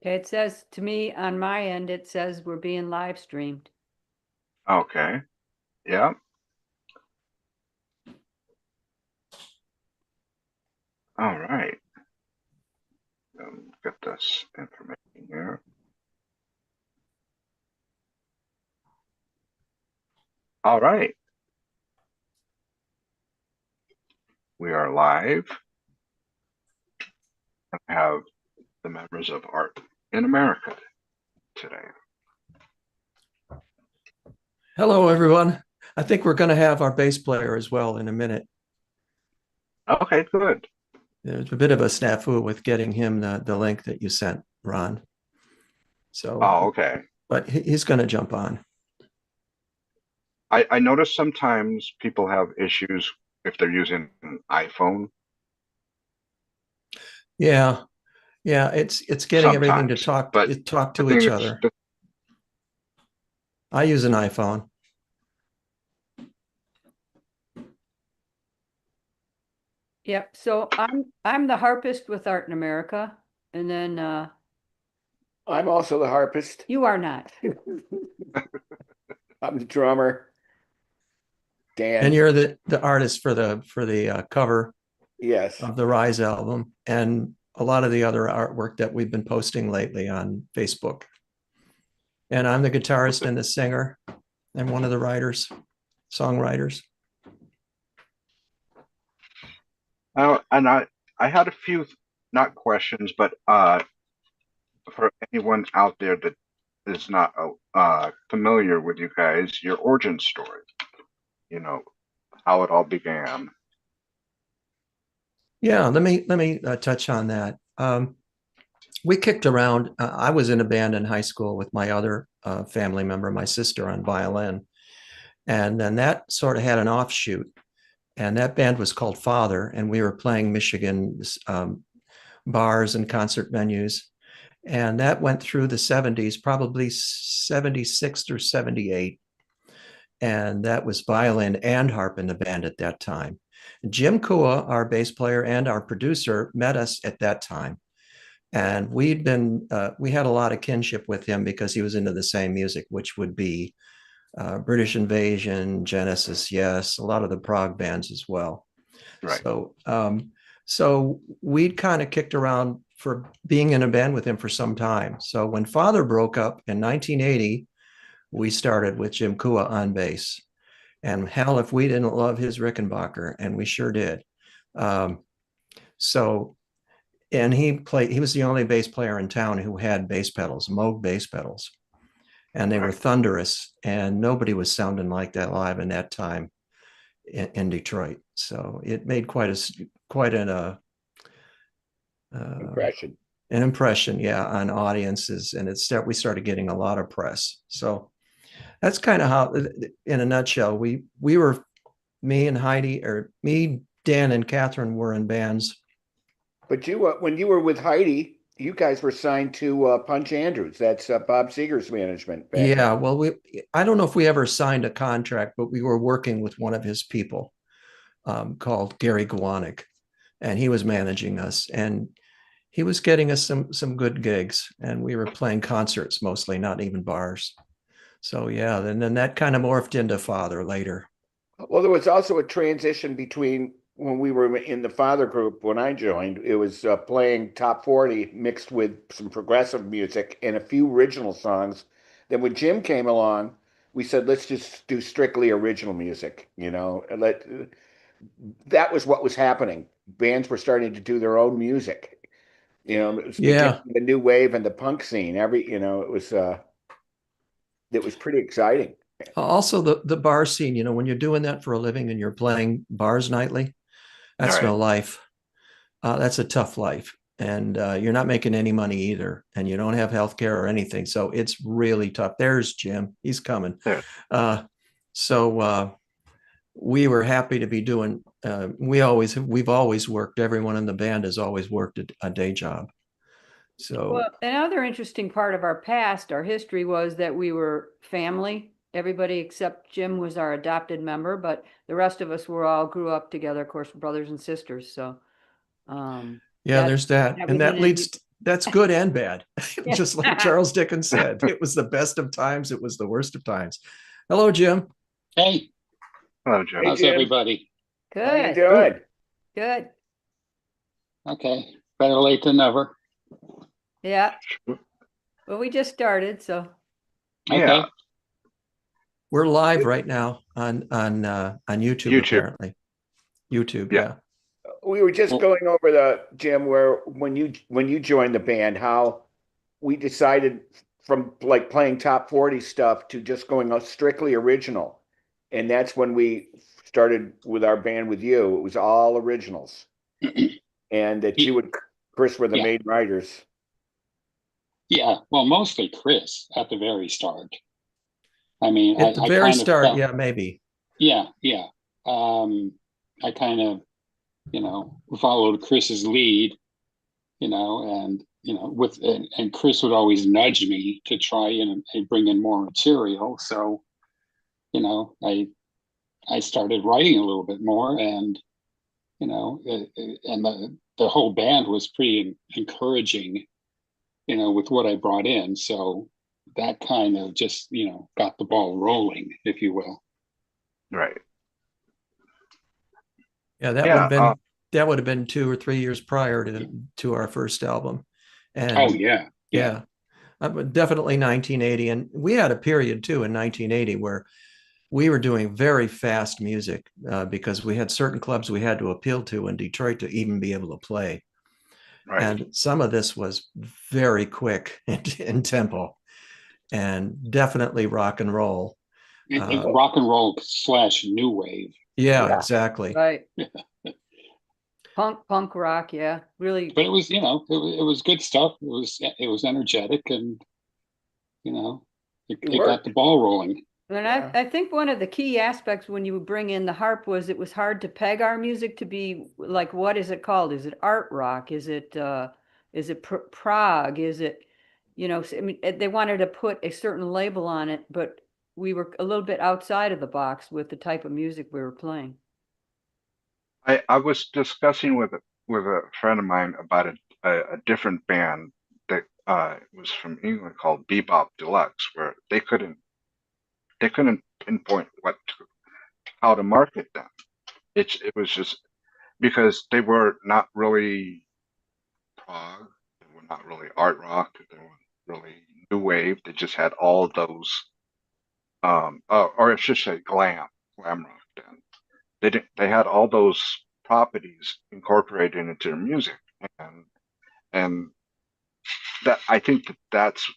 Okay, it says to me on my end, it says we're being live streamed. Okay. Yeah. All right. Get this information here. All right. We are live and have the members of Art in America today. Hello, everyone. I think we're going to have our bass player as well in a minute. Okay, good. There's a bit of a snafu with getting him the link that you sent, Ron. So, Oh, okay. but he's going to jump on. I notice sometimes people have issues if they're using an iPhone. Yeah, yeah. It's getting everything to Sometimes, but talk I to think each it's other. I use an iPhone. Yep. So I'm the harpist with Art in America, and then I'm also the harpist. you are not. I'm the drummer. And Dan. you're the artist for the cover Yes. of the Rise album and a lot of the other artwork that we've been posting lately on Facebook. And I'm the guitarist and the singer and one of the writers, songwriters. And I had a few, not questions, but for anyone out there that is not familiar with you guys, your origin story, you know, how it all began. Yeah, let me touch on that. We kicked around. I was in a band in high school with my other family member, my sister, on violin, and then that sort of had an offshoot. And that band was called Father, and we were playing Michigan bars and concert venues. And that went through the 70s, probably 76 through 78. And that was violin and harp in the band at that time. Jim Kua, our bass player and our producer, met us at that time. And we had a lot of kinship with him because he was into the same music, which would be British Invasion, Genesis, yes, a lot of the prog bands as well. Right. So we'd kind of kicked around for being in a band with him for some time. So when Father broke up in 1980, we started with Jim Kua on bass. And hell, if we didn't love his Rickenbacker, and we sure did. Um, so, and he was the only bass player in town who had bass pedals, Moog bass pedals. And they were thunderous, and nobody was sounding like that live in that time in Detroit. So it made quite Impression. an impression, yeah, on audiences, and we started getting a lot of press. So that's kind of how, in a nutshell, we were me and Heidi, or me, Dan, and Catherine were in bands. But you, when you were with Heidi, you guys were signed to Punch Andrews. That's Bob Seger's management back then. Yeah, well, I don't know if we ever signed a contract, but we were working with one of his people called Gary Gwanek, and he was managing us, and he was getting us some good gigs, and we were playing concerts mostly, not even bars. So yeah, then that kind of morphed into Father later. Well, there was also a transition between when we were in the Father group when I joined. It was playing top 40 mixed with some progressive music and a few original songs. Then when Jim came along, we said, let's just do strictly original music, and that was what was happening. Bands were starting to do their own music. It was beginning Yeah. the new wave and the punk scene. It was pretty exciting. Also, the bar scene. When you're doing that for a living and you're playing bars nightly, All that's right. no life. That's a tough life, and you're not making any money either, and you don't have health care or anything. So it's really tough. There's Jim. He's coming. There. Uh, so we were happy to be doing. We've always worked. Everyone in the band has always worked a day job. So Well, another interesting part of our past, our history, was that we were family. Everybody except Jim was our adopted member, but the rest of us were all grew up together, of course, brothers and sisters. So yeah, that there's that, that we and that didn't. leads that's good and bad. Yeah. Just like Charles Dickens said, it was the best of times, it was the worst of times. Hello, Jim. Hey, Hello, Joe. Hey, how's Jim. everybody? How you Good, doing? good. Okay, better late than never. Yeah. Well, we just started, so Okay, Yeah, We're live right now on YouTube, YouTube. apparently. YouTube, Yeah. yeah. We were just Well- going over the Jim where when you joined the band, how we decided from like playing top 40 stuff to just going strictly original. And that's when we started with our band with you. It was all originals. And that you and Chris were the Yeah. main writers. yeah, well, mostly Chris at the very start. I mean, At the I very kind of start, felt- yeah, maybe. yeah. I kind of, followed Chris's lead, and and Chris would always nudge me to try and bring in more material. So, I started writing a little bit more, and and the whole band was pretty encouraging, with what I brought in. So that kind of just, got the ball rolling, if you will. Right. Yeah, that Yeah, would have been that would have been 2 or 3 years prior to our first album. And Oh yeah. yeah, but definitely 1980. And we had a period too in 1980 where we were doing very fast music because we had certain clubs we had to appeal to in Detroit to even be able to play. Right. And some of this was very quick in tempo and definitely rock and roll. Rock and roll / new wave. Yeah, Yeah. exactly. right. Punk rock, yeah, really. But it was, it was good stuff. It was energetic, and it got worked. the ball rolling. And Yeah. I think one of the key aspects when you bring in the harp was it was hard to peg our music to be like, what is it called? Is it art rock? Is it prog? Is it, I mean, they wanted to put a certain label on it, but we were a little bit outside of the box with the type of music we were playing. I was discussing with a friend of mine about a different band that was from England called Bebop Deluxe, where they couldn't pinpoint how to market them. It was just because they were not really prog, they were not really art rock, they weren't really new wave. They just had all those, or I should say glam rock. Then they had all those properties incorporated into their music, and that I think that's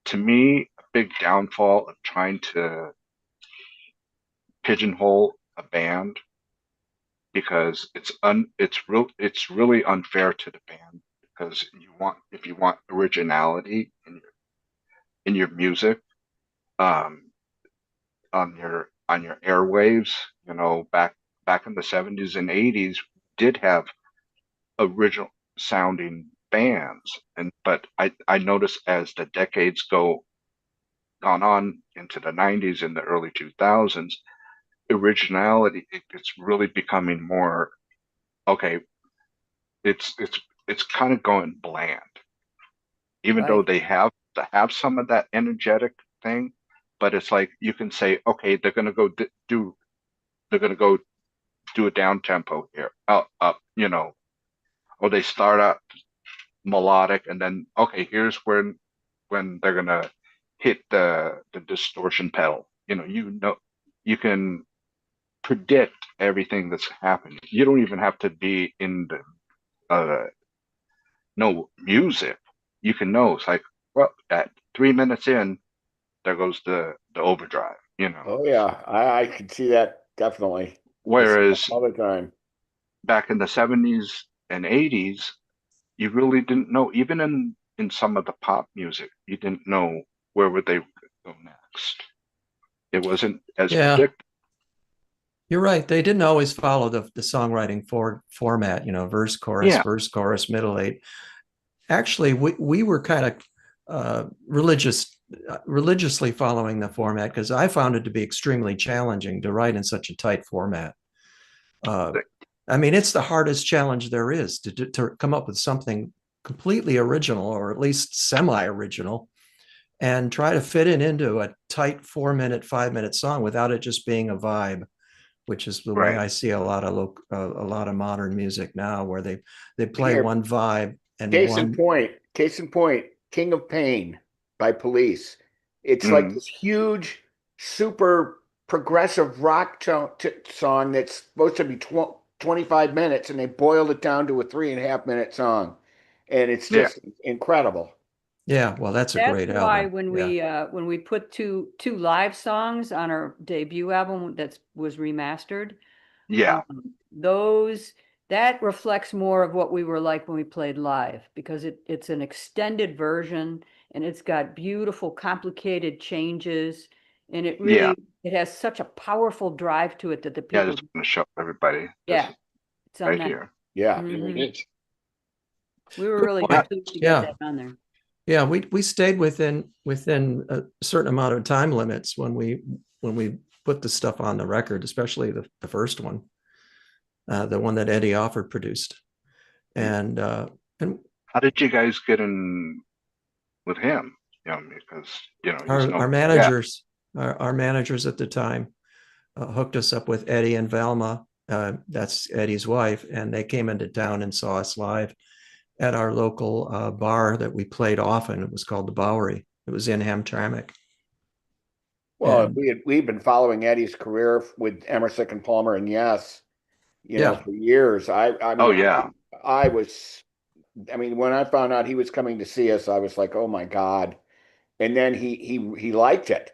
to me a big downfall of trying to pigeonhole a band, because it's really unfair to the band, because if you want originality in your music, um on your airwaves, back in the 70s and 80s did have original sounding bands, but I noticed as the decades gone on into the 90s and the early 2000s, originality, it's really becoming more okay. It's kind of going bland, even though Right. they have to have some of that energetic thing. But it's like you can say, okay, they're gonna go do a down tempo here, up, or they start out melodic, and then okay, here's when they're gonna hit the distortion pedal. You can predict everything that's happening. You don't even have to be in the no music. You can know it's like, well, at 3 minutes in, there goes the overdrive. Oh yeah, I can see that definitely. I see Whereas that all the time. back in the 70s and 80s, you really didn't know. Even in some of the pop music, you didn't know where would they go next. It wasn't as Yeah. predictable. You're right. They didn't always follow the songwriting format, verse, chorus, Yeah. verse, chorus, middle eight. Actually, we were kind of religiously following the format because I found it to be extremely challenging to write in such a tight format. I mean, it's the hardest challenge there is to come up with something completely original, or at least semi-original, and try to fit it into a tight 4-minute, 5-minute song without it just being a vibe, which is the way Right. I see a lot of modern music now, where they play Here, one vibe and case in one. point, King of Pain by Police. It's like Mm, this huge, super progressive rock song that's supposed to be 25 minutes, and they boiled it down to a 3.5 minute song. And it's yeah. just incredible. Yeah, well, that's a That's great why album. Yeah. when we put two live songs on our debut album that was remastered, Yeah. those that reflects more of what we were like when we played live, because it's an extended version, and it's got beautiful, complicated changes, and it Yeah. really it has such a powerful drive to it that the Yeah. I people, just want to show everybody yeah, this it's on right that. here. Yeah. Here it Mhm. is. We were Good really point. pleased to get Yeah. that on there. Yeah, we stayed within a certain amount of time limits when we put the stuff on the record, especially the first one, the one that Eddie Offord produced. And How did you guys get in with him? Because he's no. our Yeah. managers, our managers at the time, hooked us up with Eddie and Velma. That's Eddie's wife, and they came into town and saw us live at our local bar that we played often. It was called the Bowery. It was in Hamtramck. Well, And we've been following Eddie's career with Emerson and Palmer and Yes, yeah, for years. I Oh mean, yeah. I was, I mean, when I found out he was coming to see us, I was like, oh my God. And then he liked it,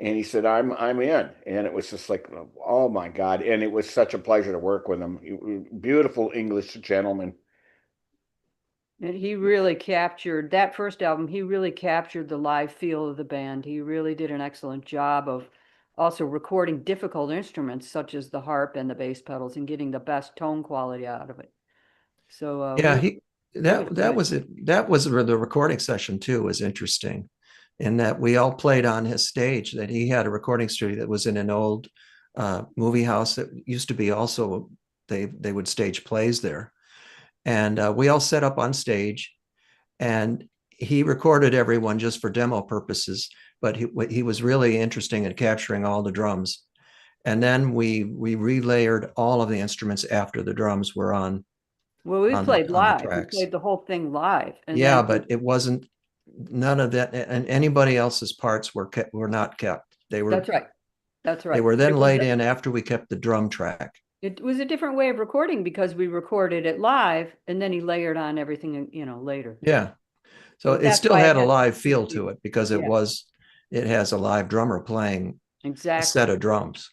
and he said, I'm in. And it was just like, oh my God. And it was such a pleasure to work with him. Beautiful English gentleman. And he really captured that first album. He really captured the live feel of the band. He really did an excellent job of also recording difficult instruments such as the harp and the bass pedals and getting the best tone quality out of it. So yeah, he was that good. was it. That was where the recording session too was interesting, in that we all played on his stage. That he had a recording studio that was in an old movie house that used to be also they would stage plays there, and we all set up on stage, and he recorded everyone just for demo purposes. But he was really interesting in capturing all the drums, and then we relayered all of the instruments after the drums were Well, we played on the live. We tracks. played the whole thing live, and Yeah, then but it wasn't, none of that, and anybody else's parts were not kept. that's right. That's They right. were then laid in after we kept the drum track. It was a different way of recording because we recorded it live, and then he layered on everything, later. Yeah. So So it that's still why it had a has live such a feel feel. to it, because Yeah. it has a live drummer playing a Exactly. set of drums.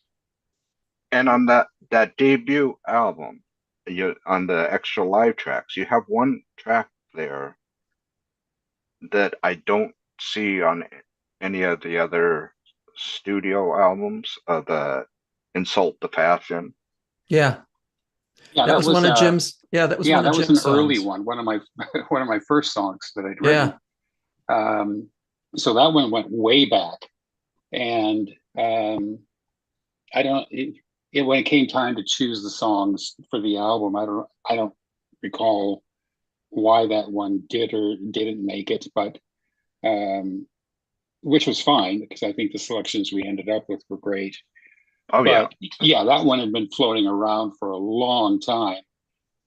And on that debut album, on the extra live tracks, you have one track there that I don't see on any of the other studio albums of the Insult the Passion. Yeah. Yeah, That that was was one of Jim's. Yeah, that was one of that was Jim's an early songs. one. One of my one of my first songs that I'd Yeah. written. So that one went way back, and I don't. When it came time to choose the songs for the album, I don't recall why that one did or didn't make it, but which was fine because I think the selections we ended up with were great. Oh yeah. But yeah, that one had been floating around for a long time,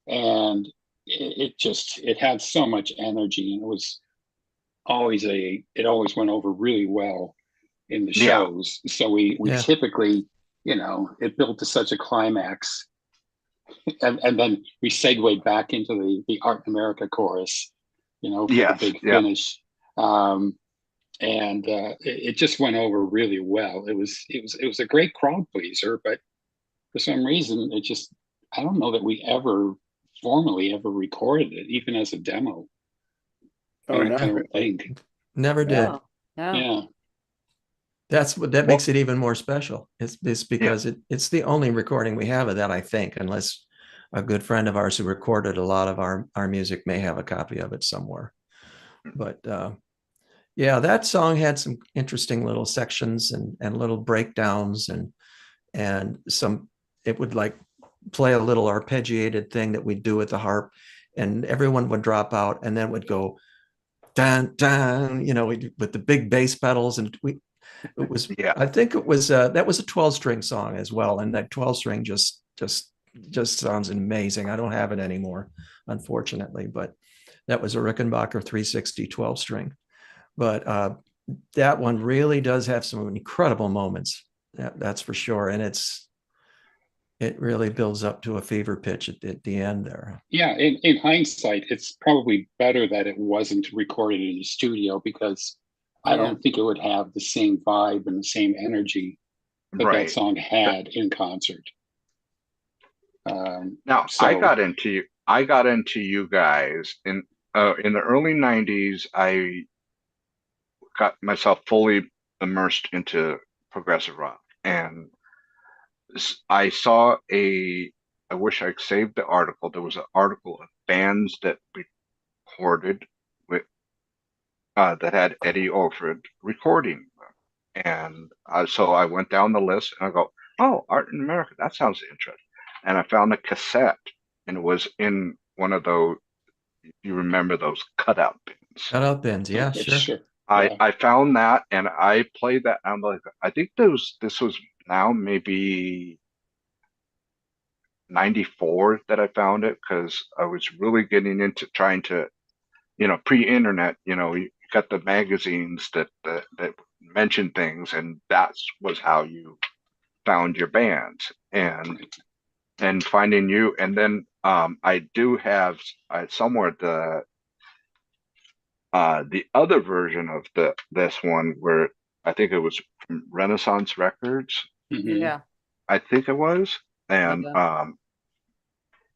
and it had so much energy, and it was always it always went over really well in the Yeah. shows. So we Yeah. typically, it built to such a climax, and then we segued back into the Art in America chorus, for Yes. the big Yeah. finish. And it just went over really well. It was a great crowd pleaser, but for some reason I don't know that we ever formally ever recorded it, even as a demo. Oh, I no. don't think. Never did. No, no. Yeah. That makes it even more special. It's because it's the only recording we have of that, I think, unless a good friend of ours who recorded a lot of our music may have a copy of it somewhere. But yeah, that song had some interesting little sections and little breakdowns and some, it would like play a little arpeggiated thing that we do with the harp. and everyone would drop out, and then it would go dun dun, with the big bass pedals, and it was, Yeah. I think it was that was a 12-string song as well, and that 12-string just sounds amazing. I don't have it anymore, unfortunately, but that was a Rickenbacker 360 12-string. But that one really does have some incredible moments. That's for sure, and it really builds up to a fever pitch at the end there. Yeah, in hindsight, it's probably better that it wasn't recorded in the studio, because I Yeah. don't think it would have the same vibe and the same energy that Right. that song had in concert. Now, So I got into you guys in the early 90s. I got myself fully immersed into progressive rock, and I saw I wish I'd saved the article. There was an article of bands that recorded with that had Eddie Orford recording them. And so I went down the list and I go, oh, Art in America, that sounds interesting. And I found a cassette, and it was in one of those, you remember those cutout bins. Cutout bins, yeah, okay, sure. sure. Yeah. I found that and I played that. I'm like, I think this was now maybe 94 that I found it, because I was really getting into trying to, pre-internet, you got the magazines that mention things, and that was how you found your bands, and finding you. And then I do have somewhere the other version of this one, where I think it was from Renaissance Records, Mhm. Yeah. I think it was. And Yeah.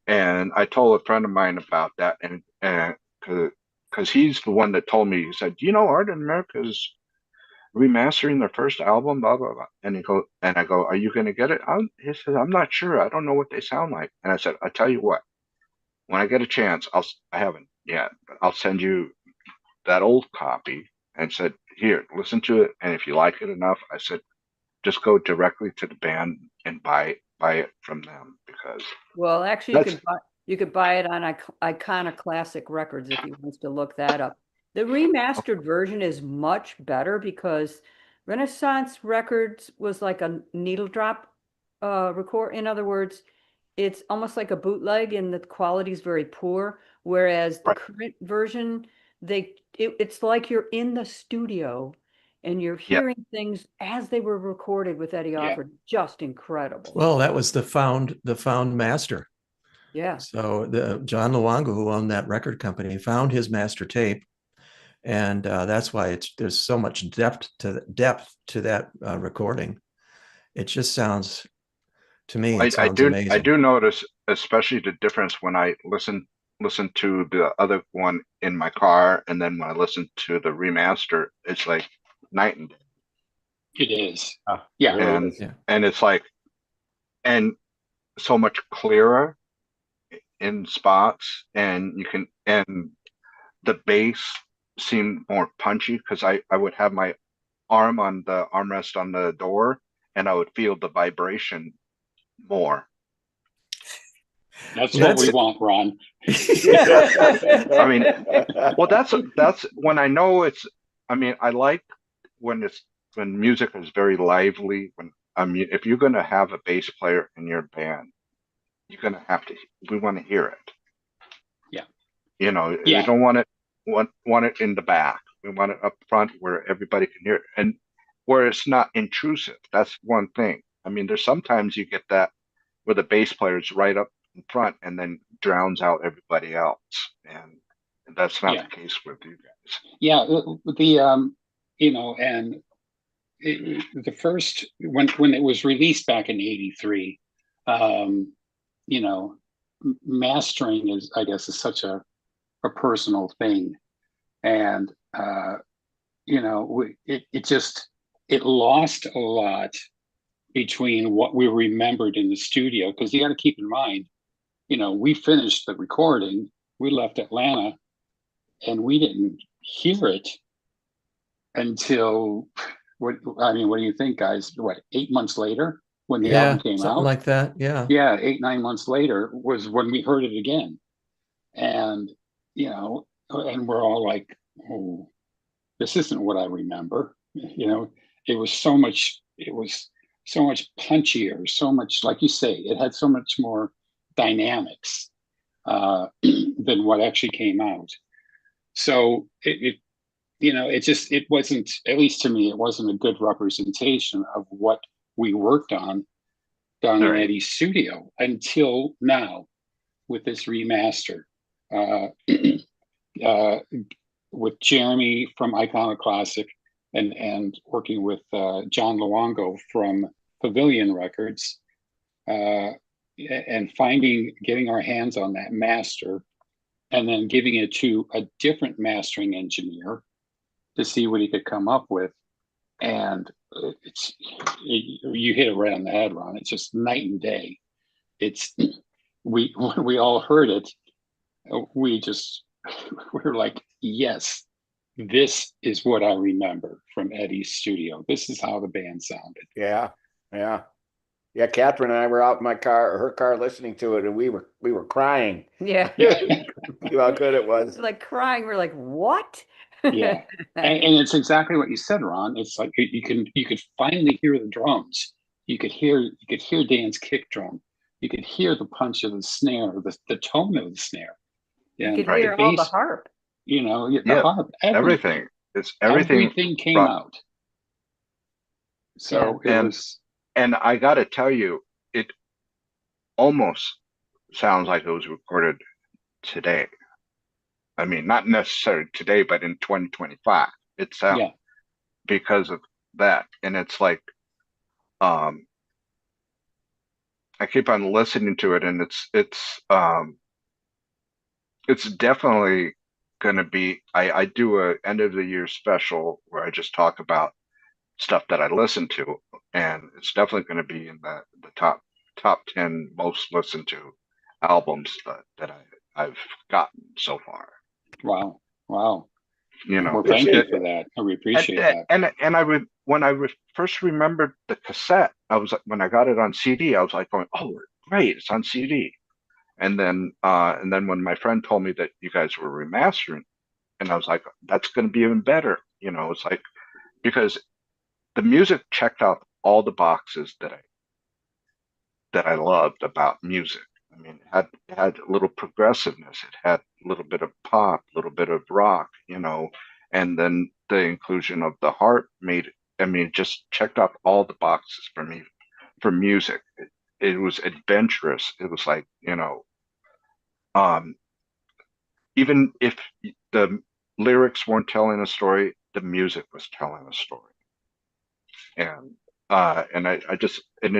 and I told a friend of mine about that, and because he's the one that told me, he said, Art in America is remastering their first album, blah blah blah. And I go, are you going to get it? He says, I'm not sure. I don't know what they sound like. And I said, I tell you what, when I get a chance, I haven't yet, but I'll send you that old copy. And said, here, listen to it, and if you like it enough, I said, just go directly to the band and buy it from them, because Well, actually, that's you could buy it on Iconoclastic Records if you wants to look that up. The remastered version is much better because Renaissance Records was like a needle drop record. In other words, it's almost like a bootleg and the quality is very poor. Whereas the right. current version, it's like you're in the studio and you're Yeah. hearing things as they were recorded with Eddie Yeah. Offord. Just incredible. Well, that was the found master. Yeah. So the John Luongo, who owned that record company, found his master tape, and that's why there's so much depth to that recording. It just sounds, to me, it sounds amazing. I do notice, especially the difference when I listen to the other one in my car, and then when I listen to the remaster, it's like night and day. It is. Yeah. And Yeah. and it's like, and so much clearer in spots, and the bass seemed more punchy, because I would have my arm on the armrest on the door, and I would feel the vibration more. That's Well, what we want, Ron. I mean, well, that's when I know it's. I mean, I like when music is very lively. If you're going to have a bass player in your band, you're going to have to. We want to hear it. Yeah. You Yeah. don't want it in the back. We want it up front where everybody can hear it, and where it's not intrusive. That's one thing. I mean, there's sometimes you get that where the bass player is right up in front and then drowns out everybody else, and that's not the case with you guys. Yeah, and the first when it was released back in '83, mastering is, I guess, is such a personal thing, and it lost a lot between what we remembered in the studio, because you got to keep in mind, we finished the recording, we left Atlanta, and we didn't hear it until what do you think, guys? 8 months later, when the album came something out? like that. Yeah. Yeah, 8-9 months later was when we heard it again. And, you know, and we're all like, oh, this isn't what I remember. You know, it was so much punchier, so much, like you say, it had so much more dynamics than what actually came out. So you know, it wasn't, at least to me, it wasn't a good representation of what we worked on down in Right. Eddie's studio until now with this remaster. Uh, with Jeremy from Iconoclastic and working with John Luongo from Pavilion Records, and getting our hands on that master, and then giving it to a different mastering engineer to see what he could come up with. And you hit it right on the head, Ron. It's just night and day. It's when we all heard it, we were like, yes, this is what I remember from Eddie's studio. This is how the band sounded. Yeah, yeah, yeah. Catherine and I were out in her car, listening to it, and we were crying. Yeah. How good it was. Like crying. We're like, what? Yeah, and it's exactly what you said, Ron. It's like you could finally hear the drums. You could hear Dan's kick drum. You could hear the punch of the snare, the tone of the snare. You And could Right. hear the all the bass, harp. you know, the Yeah, harp, everything. It's everything. everything came Right. out. So it And- was, And I got to tell you, it almost sounds like it was recorded today. I mean, not necessarily today, but in 2025. It sounds yeah, because of that. And it's like, I keep on listening to it, and it's definitely going to be. I do a end of the year special where I just talk about stuff that I listen to, and it's definitely going to be in the top 10 most listened to albums that I've gotten so far. wow. You know, Well, thank you for that. We appreciate that. and I would when I first remembered the cassette, I was like, when I got it on CD, I was like going, oh, great, it's on CD. And then when my friend told me that you guys were remastering, and I was like, that's going to be even better. You know, it's like, because the music checked out all the boxes that I loved about music. I mean, it had a little progressiveness, it had a little bit of pop, a little bit of rock, you know, and then the inclusion of the harp made, I mean, just checked off all the boxes for me for music. It was adventurous. It was like, you know, um, even if the lyrics weren't telling a story, the music was telling a story. And I just, and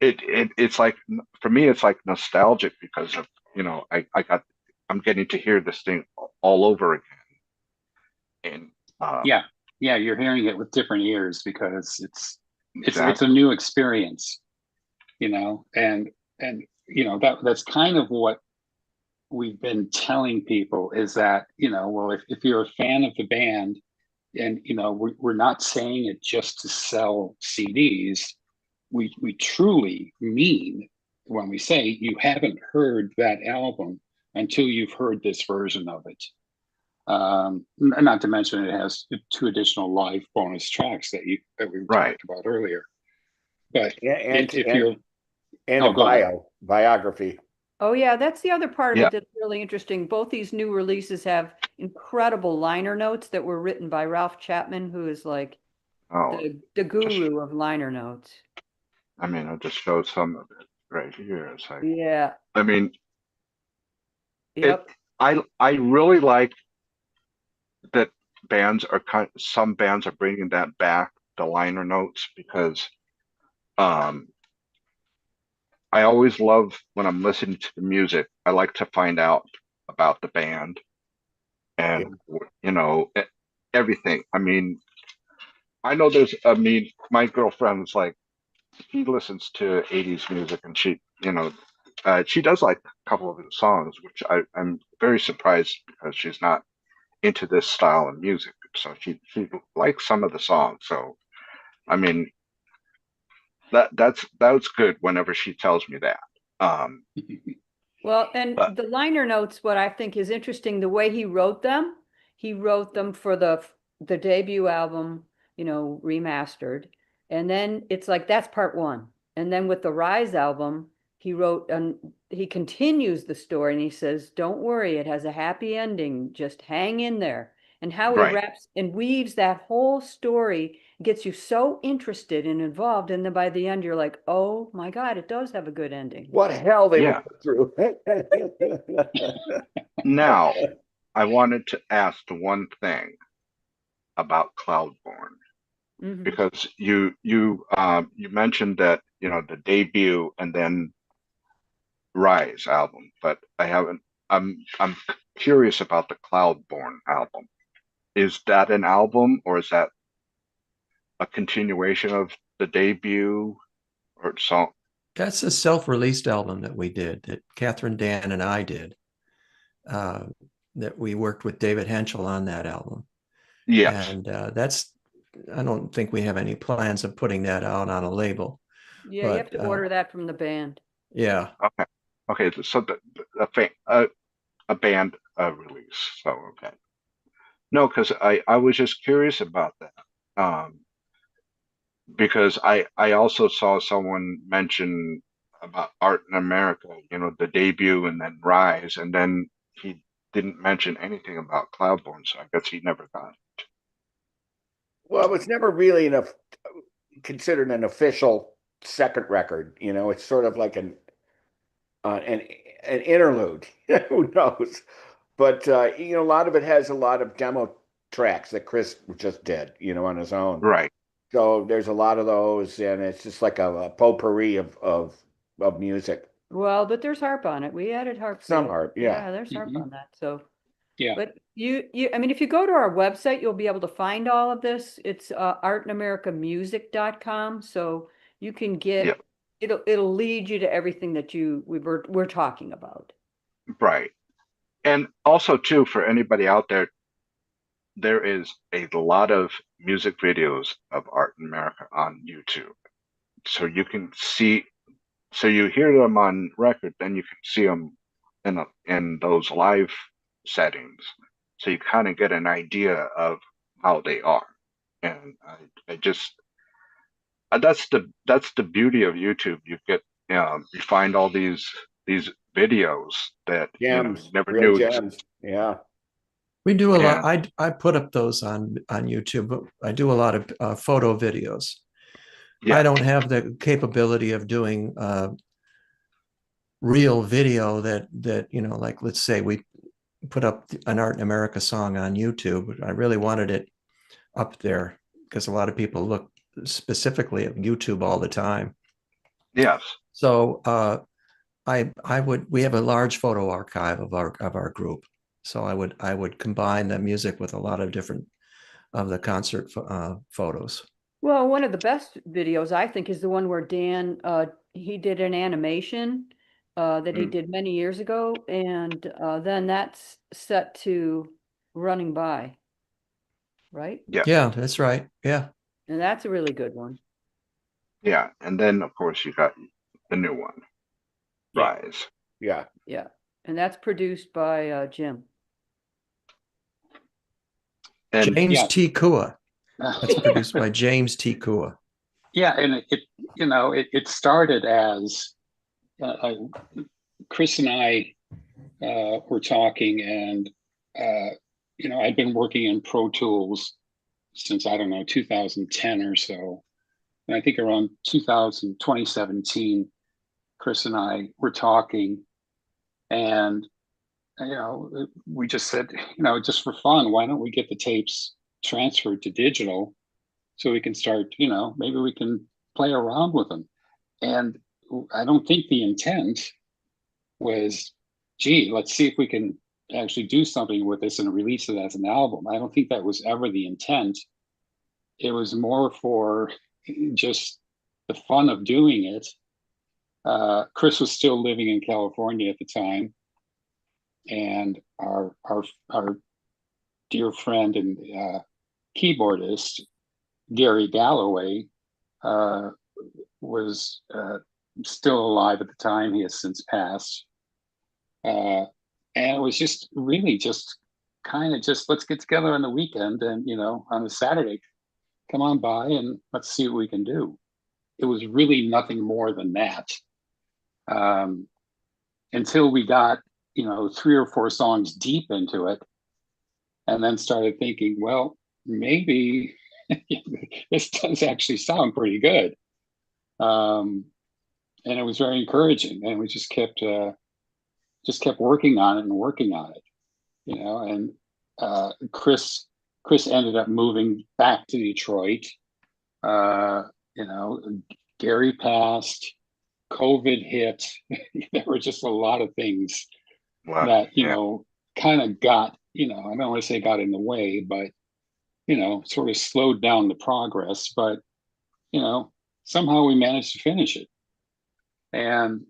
it's like, for me it's like nostalgic because of, you know, I'm getting to hear this thing all over again. And Yeah, you're hearing it with different ears because it's exactly. a new experience, you know, and you know, that's kind of what we've been telling people is that, you know, well, if you're a fan of the band, and you know, we're not saying it just to sell CDs. We truly mean when we say you haven't heard that album until you've heard this version of it. Not to mention it has 2 additional live bonus tracks that we Right. talked about earlier. But Yeah, and if you're and Oh, a go ahead. biography. Oh yeah, that's the other part of Yeah. it that's really interesting. Both these new releases have incredible liner notes that were written by Ralph Chapman, who is like Oh, the guru of liner notes. I mean, I'll just show some of it right here. It's like, Yeah. I mean, Yep. I really like that some bands are bringing that back, the liner notes, because um I always love when I'm listening to the music, I like to find out about the band and you know, everything. I mean, I know my girlfriend was like, he listens to 80s music, and you know, she does like a couple of his songs, which I'm very surprised because she's not into this style of music. So she likes some of the songs. So I mean, that's good whenever she tells me that. Um, Well, and But the liner notes, what I think is interesting, the way he wrote them for the debut album, remastered. And then it's like that's part one. And then with the Rise album, he wrote and he continues the story and he says, "Don't worry, it has a happy ending. Just hang in there." And how he right, wraps and weaves that whole story gets you so interested and involved. And then by the end, you're like, "Oh my God, it does have a good ending." What hell they yeah. went through. Now, I wanted to ask the one thing about Cloudborn Mhm. because you mentioned that the debut and then Rise album, but I haven't. I'm curious about the Cloudborn album. Is that an album or is that a continuation of the debut or song? That's a self-released album that we did, that Catherine Dan and I did. Uh, that we worked with David Henschel on that album, Yes. and I don't think we have any plans of putting that out on a label, Yeah, you have but to order that from the band. yeah. Okay. Okay. So a band release. So okay. No, because I was just curious about that. Because I also saw someone mention about Art in America, the debut and then Rise, and then he didn't mention anything about Cloudborn, so I guess he never got it. Well, it was never really enough considered an official second record. It's sort of like an interlude. Who knows? But a lot of it has a lot of demo tracks that Chris just did, on his own. Right. So there's a lot of those, and it's just like a potpourri of music. Well, but there's harp on it. We added harp to Some it. art, yeah. Yeah, there's harp Mhm. on that. So, Yeah. but I mean, if you go to our website, you'll be able to find all of this. It's artinamericamusic.com. So you can Yeah. it'll lead you to everything that we're talking about. Right. And also too, for anybody out there, there is a lot of music videos of Art in America on YouTube. So you can see, so you hear them on record, then you can see them in those live settings. So you kind of get an idea of how they are. And I just that's the beauty of YouTube. You find all these videos that you Gems, never real knew. gems. Yeah. We do a lot. And I put up those on YouTube, but I do a lot of photo videos. I yeah, don't have the capability of doing real video that like let's say we put up an Art in America song on YouTube. I really wanted it up there because a lot of people look specifically at YouTube all the time. yes, So we have a large photo archive of our group. So I would combine the music with a lot of different of the concert photos. Well, one of the best videos I think is the one where Dan he did an animation that he mm, did many years ago, and then that's set to Running By, right? yeah, Yeah, that's right. Yeah. And that's a really good one. yeah. And then of course you got the new one, Yeah. Rise. Yeah. Yeah. And that's produced by Jim. And James Yeah. T. Kua. That's produced by James T. Kua. Yeah, and it started as Chris and I were talking, and I'd been working in Pro Tools since, I don't know, 2010 or so. And I think around 2017, Chris and I were talking, and we just said, just for fun, why don't we get the tapes transferred to digital so we can start, maybe we can play around with them. And I don't think the intent was, gee, let's see if we can actually do something with this and release it as an album. I don't think that was ever the intent. It was more for just the fun of doing it. Chris was still living in California at the time, and our dear friend and keyboardist Gary Galloway was still alive at the time. He has since passed, And it was just really just kind of just let's get together on the weekend and on a Saturday, come on by and let's see what we can do. It was really nothing more than that. Until we got 3 or 4 songs deep into it, and then started thinking, well, maybe this does actually sound pretty good. And it was very encouraging, and we just kept working on it and working on it, and Chris ended up moving back to Detroit. Gary passed, COVID hit. There were just a lot of things Wow. that Yeah. kind of got I don't want to say got in the way, but sort of slowed down the progress. But somehow we managed to finish it. And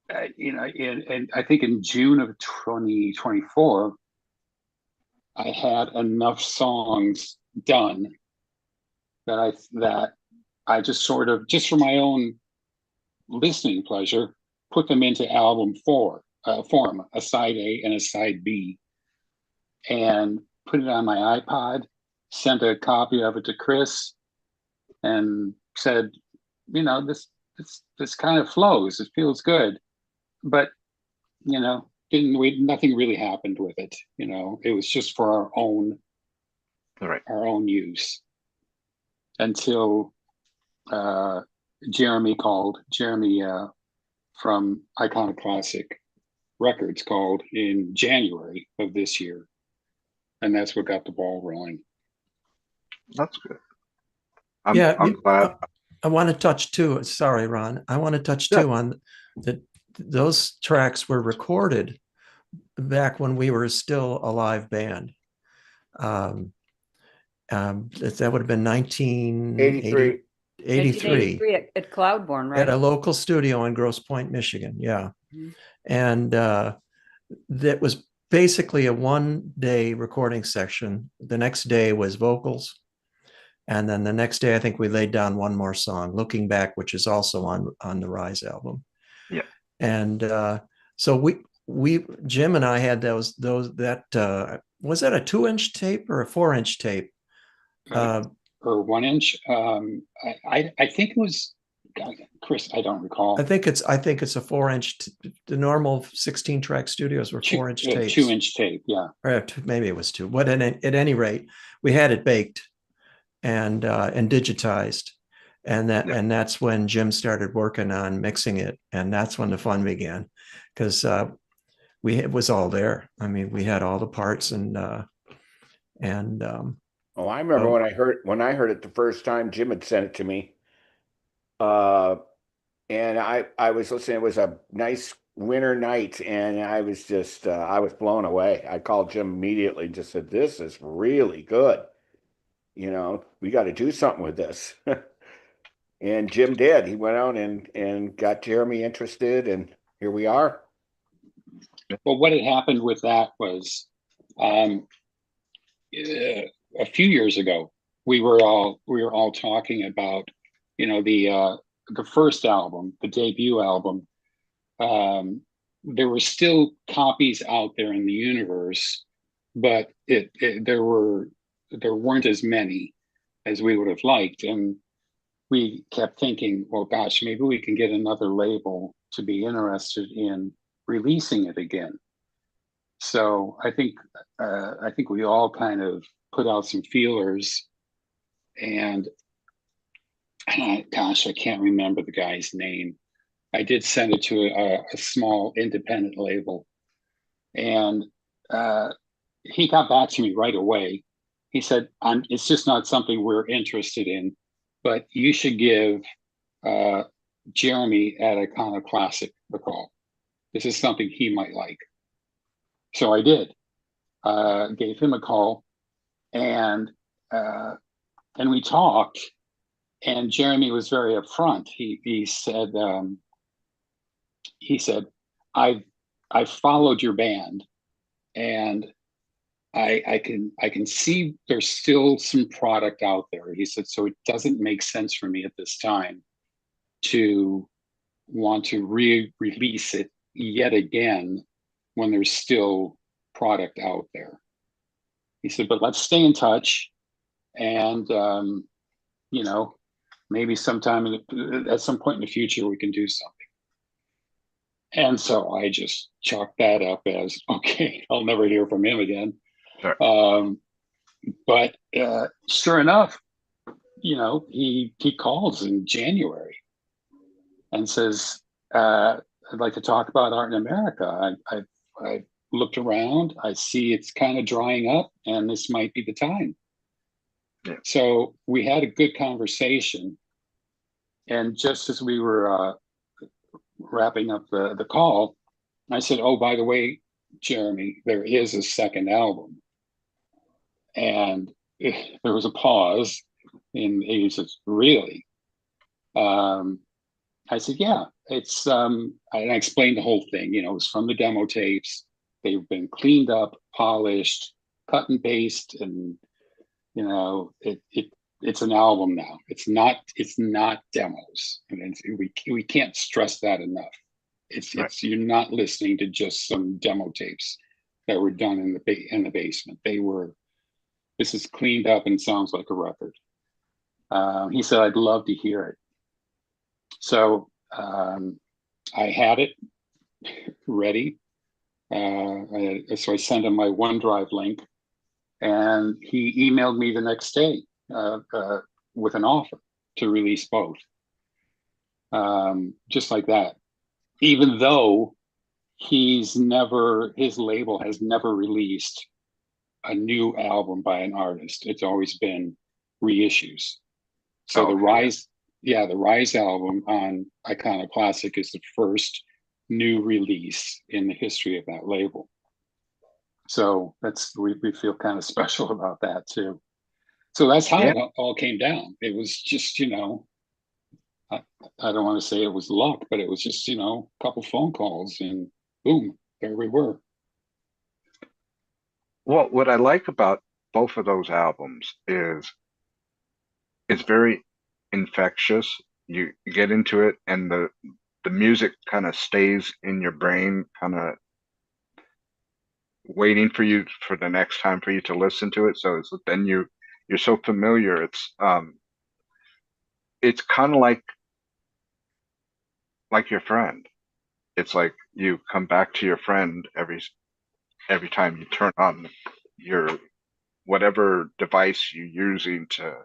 and I think in June of 2024, I had enough songs done that I just sort of, just for my own listening pleasure, put them into album form, a side A and a side B, and put it on my iPod, sent a copy of it to Chris, and said, this kind of flows. It feels good, but nothing really happened with it. It was just for our own Right. use until Jeremy from Iconoclastic Records called in January of this year, and that's what got the ball rolling. That's good. I'm glad. I want to touch too. Sorry, Ron. I want to touch too on that. Those tracks were recorded back when we were still a live band. That would have been 1983. 1983 at Cloudborn, right? At a local studio in Grosse Pointe, Michigan. Yeah. Mm-hmm. And that was basically a 1-day recording section. The next day was vocals. And then the next day, I think we laid down one more song, Looking Back, which is also on the Rise album. Yeah. And so Jim and I had those was that a 2-inch tape or a 4-inch tape? Or 1-inch. I think it was, Chris, I don't recall. I think it's a 4-inch. The normal 16-track studios were 4-inch tapes. 2-inch tape, yeah. Or maybe it was 2. But at any rate, we had it baked and digitized, and that's when Jim started working on mixing it, and that's when the fun began, because it was all there. I mean, we had all the parts and I remember when I heard it the first time. Jim had sent it to me, and I was listening. It was a nice winter night, and I was just I was blown away. I called Jim immediately and just said, "This is really good. We got to do something with this." And Jim did. He went out and got Jeremy interested, and here we are. Well, what had happened with that was, a few years ago, we were all talking about, the first album, the debut album. There were still copies out there in the universe, but there weren't as many as we would have liked, and we kept thinking, well, gosh, maybe we can get another label to be interested in releasing it again. So I think we all kind of put out some feelers, and gosh, I can't remember the guy's name. I did send it to a small independent label, and he got back to me right away. He said, it's just not something we're interested in, but you should give Jeremy at Iconoclastic a call. This is something he might like. So I did. Gave him a call, and we talked. And Jeremy was very upfront. He said, I've followed your band, and I can see there's still some product out there. He said, so it doesn't make sense for me at this time to want to re-release it yet again when there's still product out there. He said, but let's stay in touch, and you know, maybe sometime at some point in the future we can do something. And so I just chalked that up as, okay, I'll never hear from him again. Sure. But sure enough, you know, he calls in January and says, I'd like to talk about art in America. I looked around, I see it's kind of drying up, and this might be the time. Yeah. So we had a good conversation. And just as we were wrapping up the call, I said, oh, by the way, Jeremy, there is a second album. And there was a pause, and he says, really? I said, yeah, it's, and I explained the whole thing, you know, it was from the demo tapes. They've been cleaned up, polished, cut and paste, and, you know, it's an album now. It's not demos. And we can't stress that enough. It's you're not listening to just some demo tapes that were done in the basement. This is cleaned up and sounds like a record. He said, I'd love to hear it. So I had it ready. So I sent him my OneDrive link, and he emailed me the next day with an offer to release both. Just like that. Even though his label has never released a new album by an artist. It's always been reissues. So the Rise album on Iconoclastic is the first new release in the history of that label. So we feel kind of special about that too. So that's how it all came down. It was just, you know, I don't want to say it was luck, but it was just, you know, a couple phone calls and boom, there we were. Well, what I like about both of those albums is it's very infectious. You get into it, and the music kind of stays in your brain, kind of waiting for you for the next time for you to listen to it. So then you're so familiar. It's kind of like your friend. It's like you come back to your friend every time you turn on your whatever device you're using to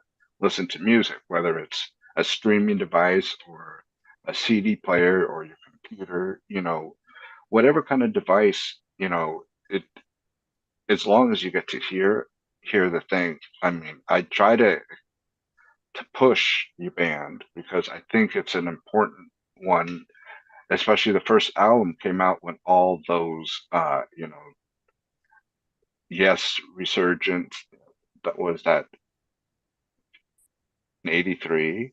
listen to music, whether it's a streaming device or a CD player or your computer, you know, whatever kind of device, you know, as long as you get to hear the thing. I mean, I try to push your band because I think it's an important one, especially the first album came out when all those you know, Yes, Resurgence, that in 83?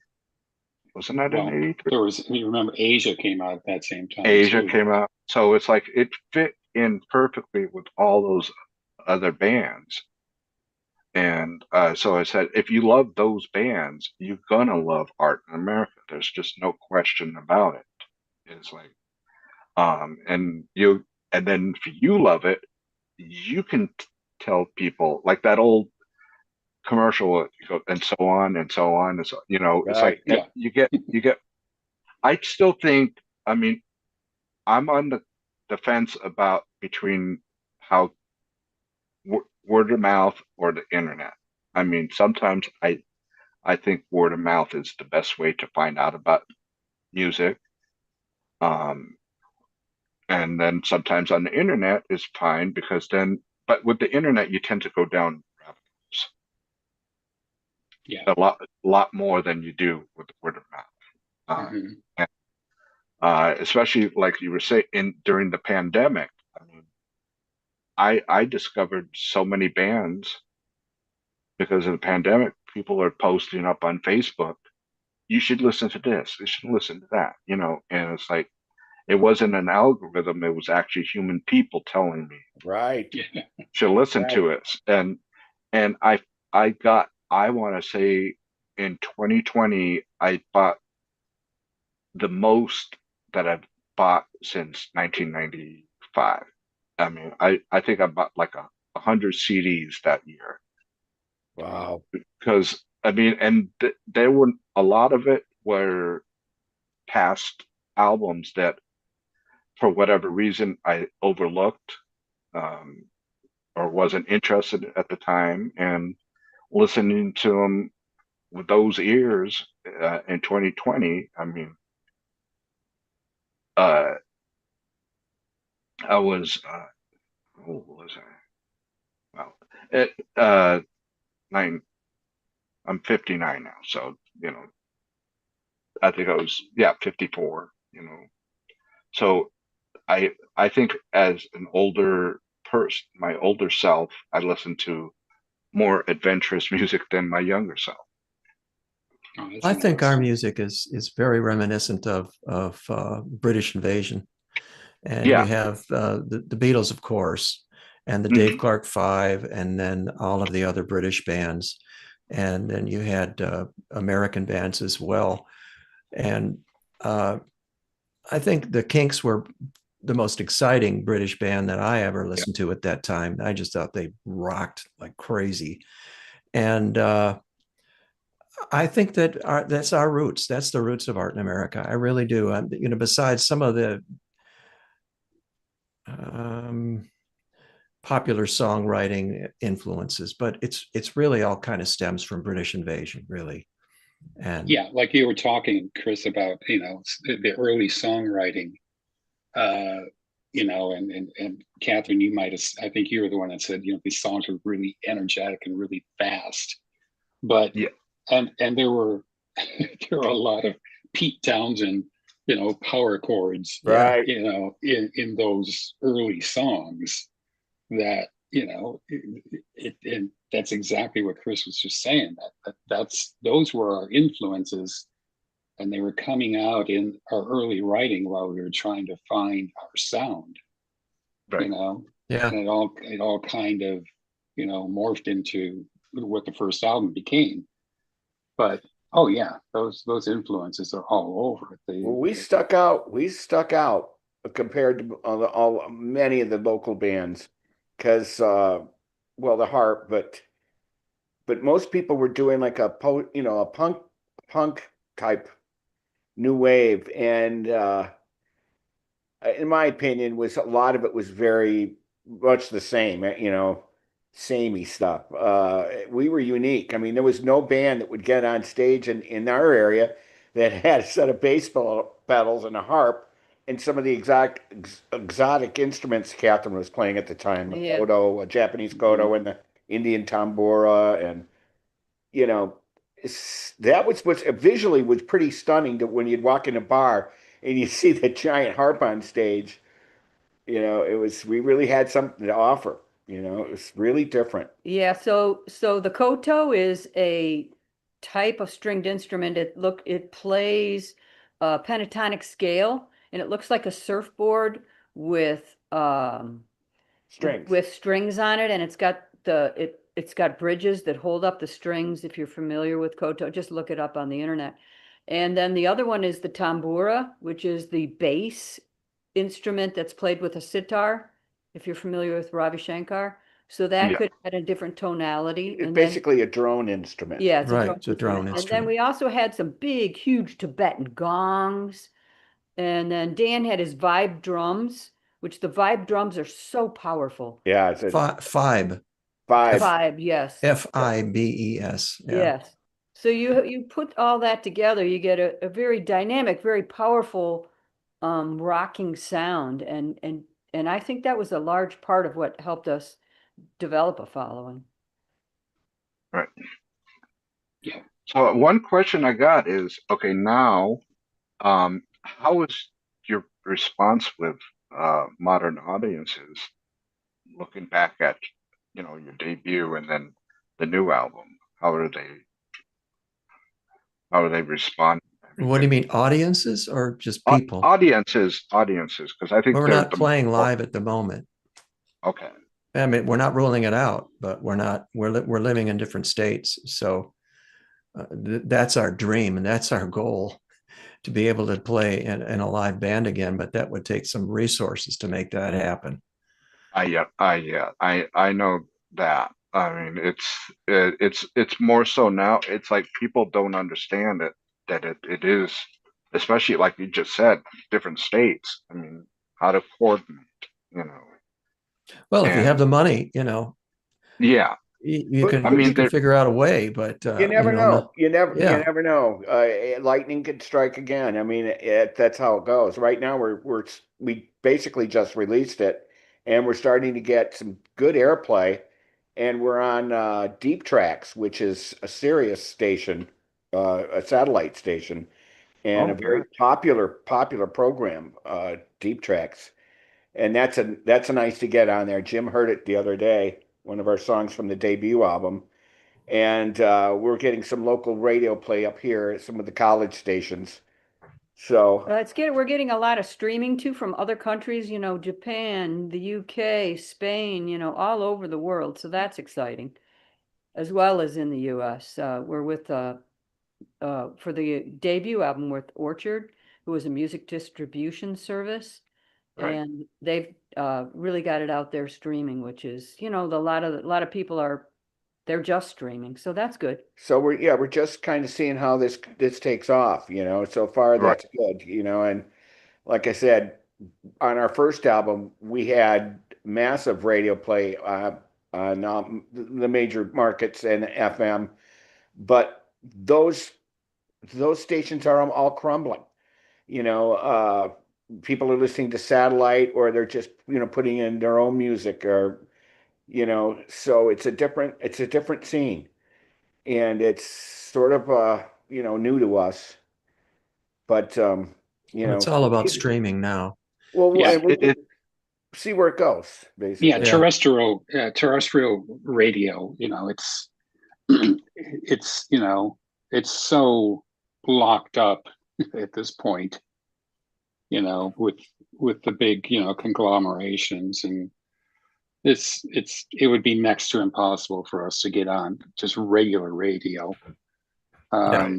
Wasn't that Well, in 83? you remember Asia came out at that same time. Asia too. came out. So it's like it fit in perfectly with all those other bands. And so I said, if you love those bands, you're gonna love Art in America. There's just no question about it. It's like, and then if you love it, you can tell people like that old commercial and so on and so on and so, you know, it's like Yeah. you get. I still think. I mean, I'm on the fence about between how word of mouth or the internet. I mean, sometimes I think word of mouth is the best way to find out about music. And then sometimes on the internet is fine because then, but with the internet, you tend to go down rabbit holes. Yeah. A lot more than you do with the word of mouth. And, especially like you were saying during the pandemic. I mean, I discovered so many bands because of the pandemic. People are posting up on Facebook, you should listen to this, you should listen to that, you know, and it's like it wasn't an algorithm, it was actually human people telling me Right. should listen to it. And I want to say in 2020 I bought the most that I've bought since 1995. I mean, I think I bought like 100 CDs that year Wow. because I mean, and there were a lot of it were past albums that, for whatever reason, I overlooked um, or wasn't interested at the time, and listening to them with those ears in 2020, I mean, uh, I was, what was I? Well, it, nine, I'm 59 now, so, I think I was, yeah, 54, So I think as an older person, my older self, I listened to more adventurous music than my younger self. Oh, that's I think our interesting. music is very reminiscent of British invasion. And you Yeah. have the Beatles, of course, and the Dave Mhm. Clark Five, and then all of the other British bands. And then you had American bands as well. And I think the Kinks were the most exciting British band that I ever Yeah. listened to at that time. I just thought they rocked like crazy. And I think that that's our roots. That's the roots of art in America. I really do. Besides some of the um, popular songwriting influences, but it's really all kind of stems from British invasion, really. And Yeah, like you were talking, Chris, about, the early songwriting, uh, and Catherine, you might have, I think you were the one that said, these songs were really energetic and really fast. But Yeah. and there were there were a lot of Pete Townsend, power chords, yeah, Right. in those early songs that, and that's exactly what Chris was just saying. Those were our influences, and they were coming out in our early writing while we were trying to find our sound, Right. yeah. and it all kind of, morphed into what the first album became. But oh yeah, those influences are all over it. Well, we stuck out. We stuck out compared to all many of the local bands because, well, the Harp, but most people were doing like a punk type new wave, and in my opinion, was a lot of it was very much the same, samey stuff. We were unique. I mean, there was no band that would get on stage in our area that had a set of bass pedals and a harp and some of the exotic instruments Catherine was playing at the time, the Yeah. koto, a Japanese koto, and the Indian tambura, and you know, that was what visually was pretty stunning to when you'd walk in a bar and you see the giant harp on stage. We really had something to offer. It was really different. Yeah, so the koto is a type of stringed instrument. It plays a pentatonic scale, and it looks like a surfboard with Strings. strings on it, and it's got bridges that hold up the strings. If you're familiar with koto, just look it up on the internet. And then the other one is the tambura, which is the bass instrument that's played with a sitar, if you're familiar with Ravi Shankar. So that Yeah. could add a different tonality. It's And then, basically a drone instrument. yeah, it's a Right, drum it's a drone instrument. And then instrument. we also had some big, huge Tibetan gongs. And then Dan had his vibe drums, which the vibe drums are so powerful. Yeah, it's a Fibe, five. Vibe, yes, Fibes. Yeah. yes. So you put all that together, you get a very dynamic, very powerful rocking sound. And I think that was a large part of what helped us develop a following. Right. Yeah. So one question I got is, okay, now, how is your response with modern audiences looking back at, your debut and then the new album? How are they responding? What do you mean, audiences or just people? Audiences, because I think Well, we're they're not the playing more, live at the moment. okay. I mean, we're not ruling it out, but we're living in different states. So that's our dream and that's our goal, to be able to play in a live band again, but that would take some resources to make that happen. I know that. I mean, it's more so now. It's like people don't understand it that it is, especially like you just said, different states. I mean, how to coordinate, you know. Well, if you have And the money, yeah, you But can I you mean, can there, figure out a way, but you never know. You yeah, never know. Lightning could strike again. I mean, that's how it goes. Right now, we basically just released it, and we're starting to get some good airplay, and we're on Deep Tracks, which is a Sirius station, a satellite station, and oh, a very good. popular program, Deep Tracks, and that's a nice to get on there. Jim heard it the other day, one of our songs from the debut album, and we're getting some local radio play up here at some of the college stations. So, We're getting a lot of streaming too from other countries, Japan, the UK, Spain, all over the world. So that's exciting, as well as in the US. We're with for the debut album with Orchard, who is a music distribution service, Right. and they've really got it out there streaming, which is, a lot of people they're just streaming, so that's good. so we're just kind of seeing how this takes off. So far Right. that's good. And like I said, on our first album, we had massive radio play on the major markets and FM, but those stations are all crumbling. You know, people are listening to satellite, or they're just putting in their own music, or so it's a different scene, and it's sort of new to us, but it's all about streaming now. well, Yeah. and we'll just see where it goes, Yeah, basically. Yeah, terrestrial radio, it's so locked up at this point, with the big, conglomerations, and it would be next to impossible for us to get on just regular radio. Yeah.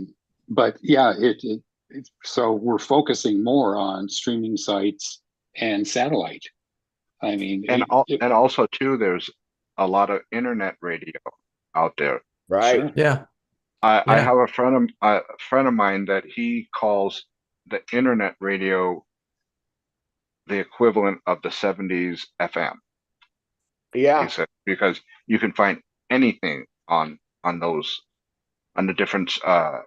But yeah, so we're focusing more on streaming sites and satellite. I mean, And also too, there's a lot of internet radio out there. Right. sure. yeah, I yeah. have a friend of mine that he calls the internet radio the equivalent of the 70s FM. He Yeah. said because you can find anything on the different uh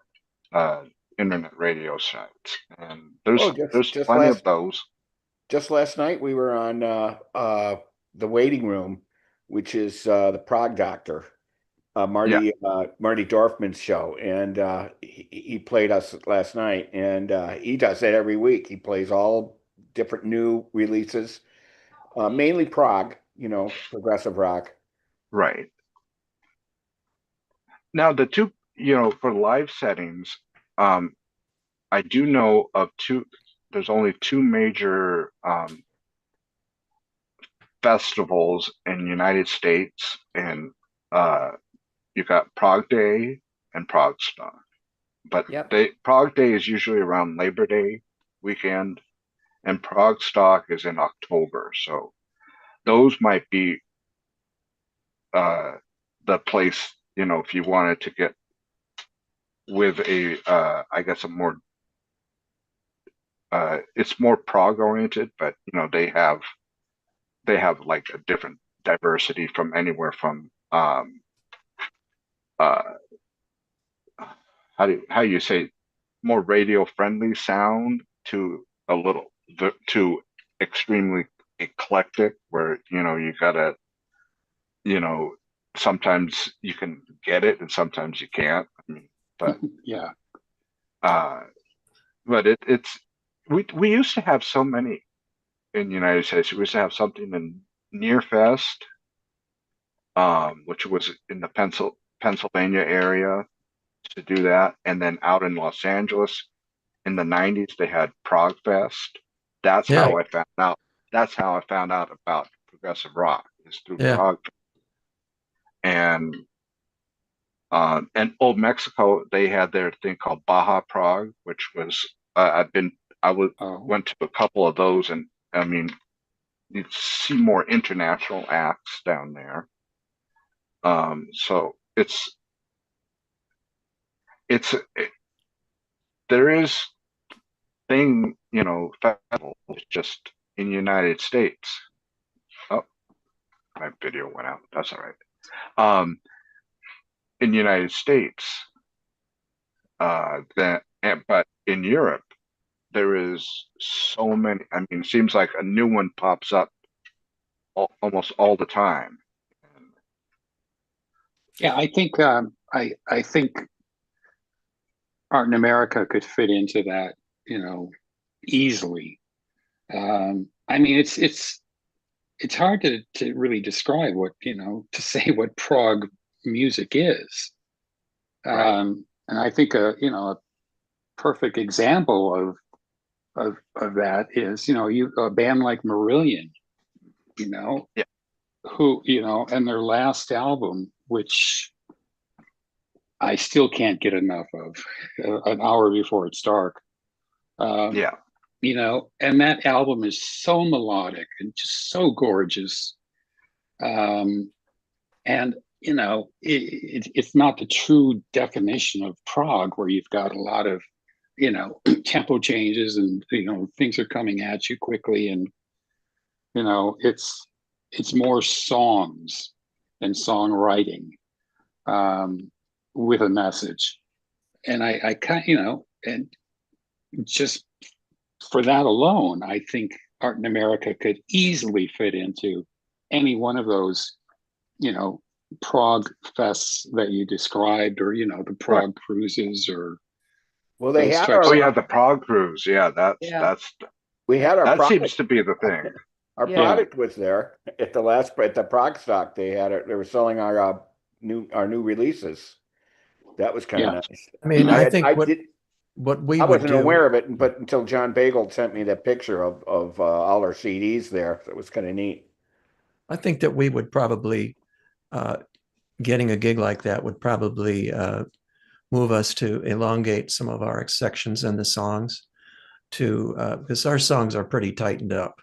internet radio sites, and Oh, there's just there's just plenty of last those. just last night we were on the waiting room, which is the Prog Doctor, Yeah, Marty Dorfman's show, and he played us last night, and he does that every week. He plays all different new releases, mainly prog, progressive rock. right. Now the two, for live settings, um, I do know of two. There's only two major festivals in the United States, and uh, you got Prague Day and Prague Star. But Yep. Prague Day is usually around Labor Day weekend, and Prague Stock is in October. So those might be uh, the place, if you wanted to get with I guess a more, it's more Prague oriented, but they have like a different diversity from anywhere from uh, how you say, more radio friendly sound to a little to extremely eclectic, where you gotta, you know sometimes you can get it and sometimes you can't. I mean, but Yeah. uh it's we used to have so many in the United States. We used to have something in Near Fest, which was in the Pennsylvania area, to do that, and then out in Los Angeles in the 90s they had Prague Fest. That's Yeah, how I found out. That's how I found out about progressive rock, is through yeah, Prague. And Old Mexico, they had their thing called Baja Prague, which was I was Oh, went to a couple of those, and I mean, you see more international acts down there. So it's there is thing, festival. It's just in the United States. Oh, my video went out. That's all right. In the United States, but in Europe, there is so many. I mean, it seems like a new one pops up almost all the time. yeah, I think Art in America could fit into that, easily. I mean, it's hard to really describe what, to say what prog music is. Right. And I think a perfect example of that is, a band like Marillion, you know, Yeah. who, and their last album, which I still can't get enough of, An Hour Before It's Dark. Yeah. And that album is so melodic and just so gorgeous. And it's not the true definition of prog, where you've got a lot of tempo changes, and things are coming at you quickly, and it's more songs and songwriting, with a message. And I kind and just for that alone, I think Art in America could easily fit into any one of those, prog fests that you described, or the prog cruises, or Well, they those had types Oh our, yeah, the Prague cruise. Yeah, Yeah. we had our that product, seems to be the thing. our Yeah. product was there at the Prague stock. They had it. They were selling our new releases. That was kind of Yeah. nice. I mean, I think I what did. we I would wasn't do. aware of it, but until John Bagel sent me that picture of all our CDs there. So it was kind of neat. I think that we would probably getting a gig like that would probably move us to elongate some of our sections in the songs to because our songs are pretty tightened up.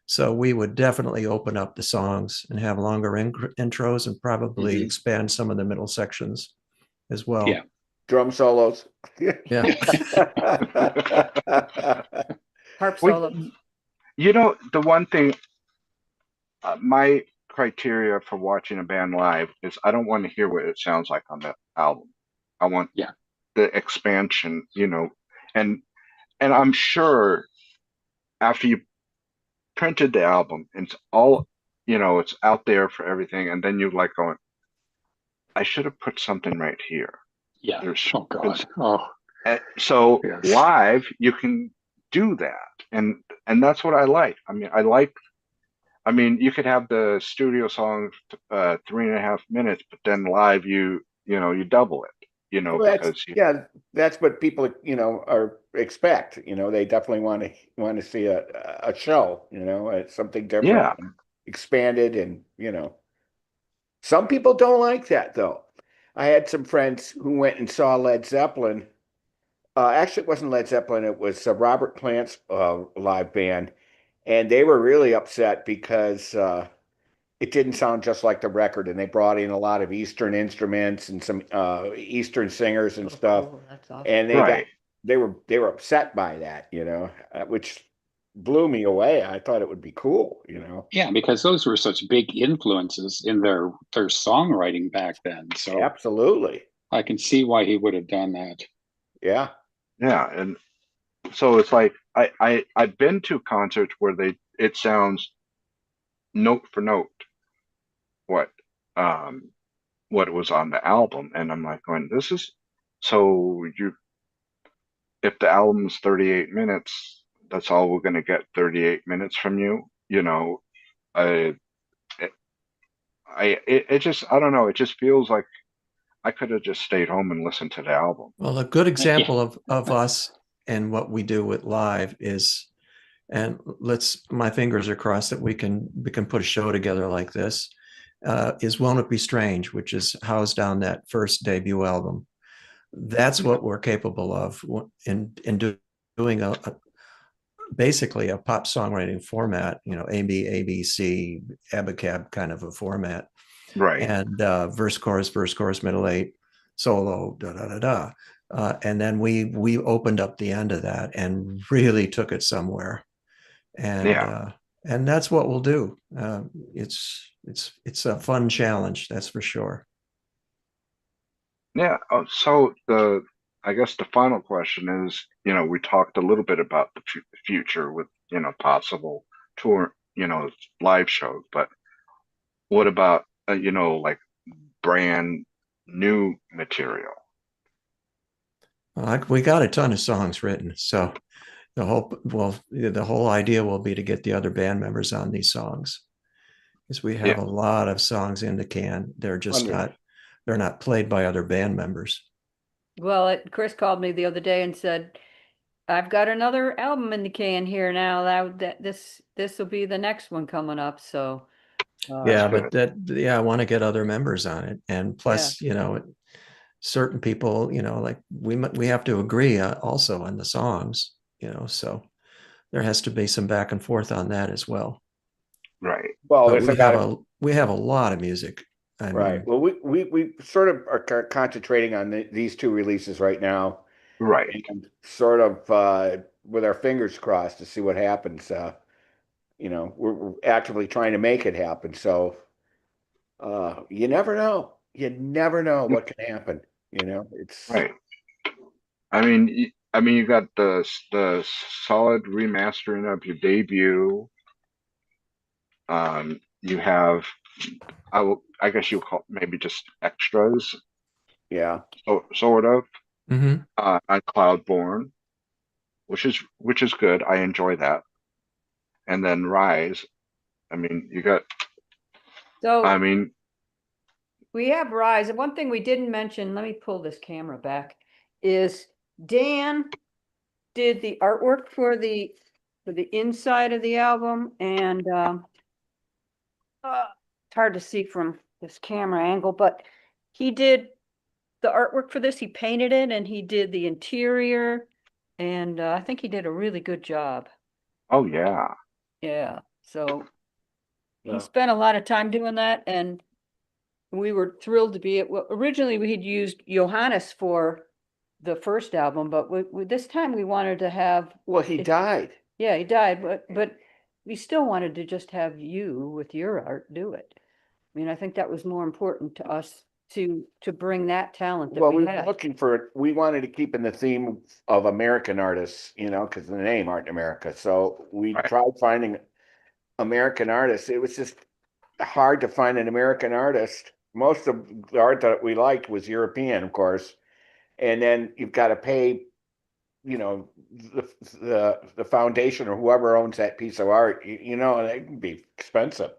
So we would definitely open up the songs and have longer intros, and probably Mhm. expand some of the middle sections as well. Yeah. Drum solos. Yeah. Harp Well, solo. the one thing, my criteria for watching a band live is I don't want to hear what it sounds like on the album. I want Yeah. the expansion, and I'm sure after you printed the album and it's all, it's out there for everything, and then you like going, I should have put something right here. Yeah. There's Oh God. Oh, so yes. live you can do that, and that's what I like. I mean, you could have the studio song 3.5 minutes, but then live you double it, Well, because you, that's what people, are expect. They definitely want to see a show, it's something different, yeah, and expanded, and some people don't like that though. I had some friends who went and saw Led Zeppelin. Actually, it wasn't Led Zeppelin; it was Robert Plant's live band, and they were really upset because it didn't sound just like the record, and they brought in a lot of Eastern instruments and some Eastern singers and stuff, Oh, that's awesome. and right. they were upset by that, which blew me away. I thought it would be cool. Yeah, because those were such big influences in their songwriting back then. So Absolutely, I can see why he would have done that. yeah. Yeah, and so it's like I've been to concerts where it sounds note for note what um what was on the album, and I'm like going, this is so you if the album's 38 minutes, that's all we're gonna get, 38 minutes from you, I it just, I don't know, it just feels like I could have just stayed home and listened to the album. Well, a good Yeah. example of us and what we do with live is, and my fingers are crossed that we can put a show together like this, is Won't It Be Strange, which is housed on that first debut album. That's what we're capable of in doing basically a pop songwriting format, ABC, Abacab kind of a format, Right. and verse, chorus, middle eight, solo, da da da da. And then we opened up the end of that and really took it somewhere, Yeah. and that's what we'll do. It's a fun challenge, that's for sure. Yeah. So I guess the final question is, we talked a little bit about the future with, possible tour, live shows, but what about, like brand new material? We got a ton of songs written, so the whole idea will be to get the other band members on these songs, because we have Yeah. a lot of songs in the can. They're not played by other band members. Well, Chris called me the other day and said, I've got another album in the can here now. This will be the next one coming up. So Yeah, good. but I want to get other members on it, and plus, certain people, like we have to agree also on the songs, so there has to be some back and forth on that as well. Right. Well, But there's got to we have a lot of music. I right. mean, Well, we sort of are concentrating on these two releases right now, Right. and sort of with our fingers crossed to see what happens. We're actively trying to make it happen. So you never know. You never know what can happen. It's Right. I mean, you got the solid remastering of your debut. You have, I guess you call maybe just extras, yeah. sort of, mhm. on Cloudborn, which is good. I enjoy that. And then Rise. I mean, so I mean, we have Rise. And one thing we didn't mention, let me pull this camera back, is Dan did the artwork for the inside of the album, and it's hard to see from this camera angle, but he did the artwork for this. He painted it and he did the interior, and I think he did a really good job. oh yeah, Yeah, so he Yeah. spent a lot of time doing that, and we were thrilled to be well, originally we had used Johannes for the first album, but this time we wanted to have, Well, he died. yeah, he died, but we still wanted to just have you with your art do it. I mean, I think that was more important to us to bring that talent that Well, we we were had. looking for it. We wanted to keep in the theme of American artists, because the name Art in America. So we right, tried finding American artists. It was just hard to find an American artist. Most of the art that we liked was European, of course. And then you've got to pay, the foundation or whoever owns that piece of art, and it can be expensive.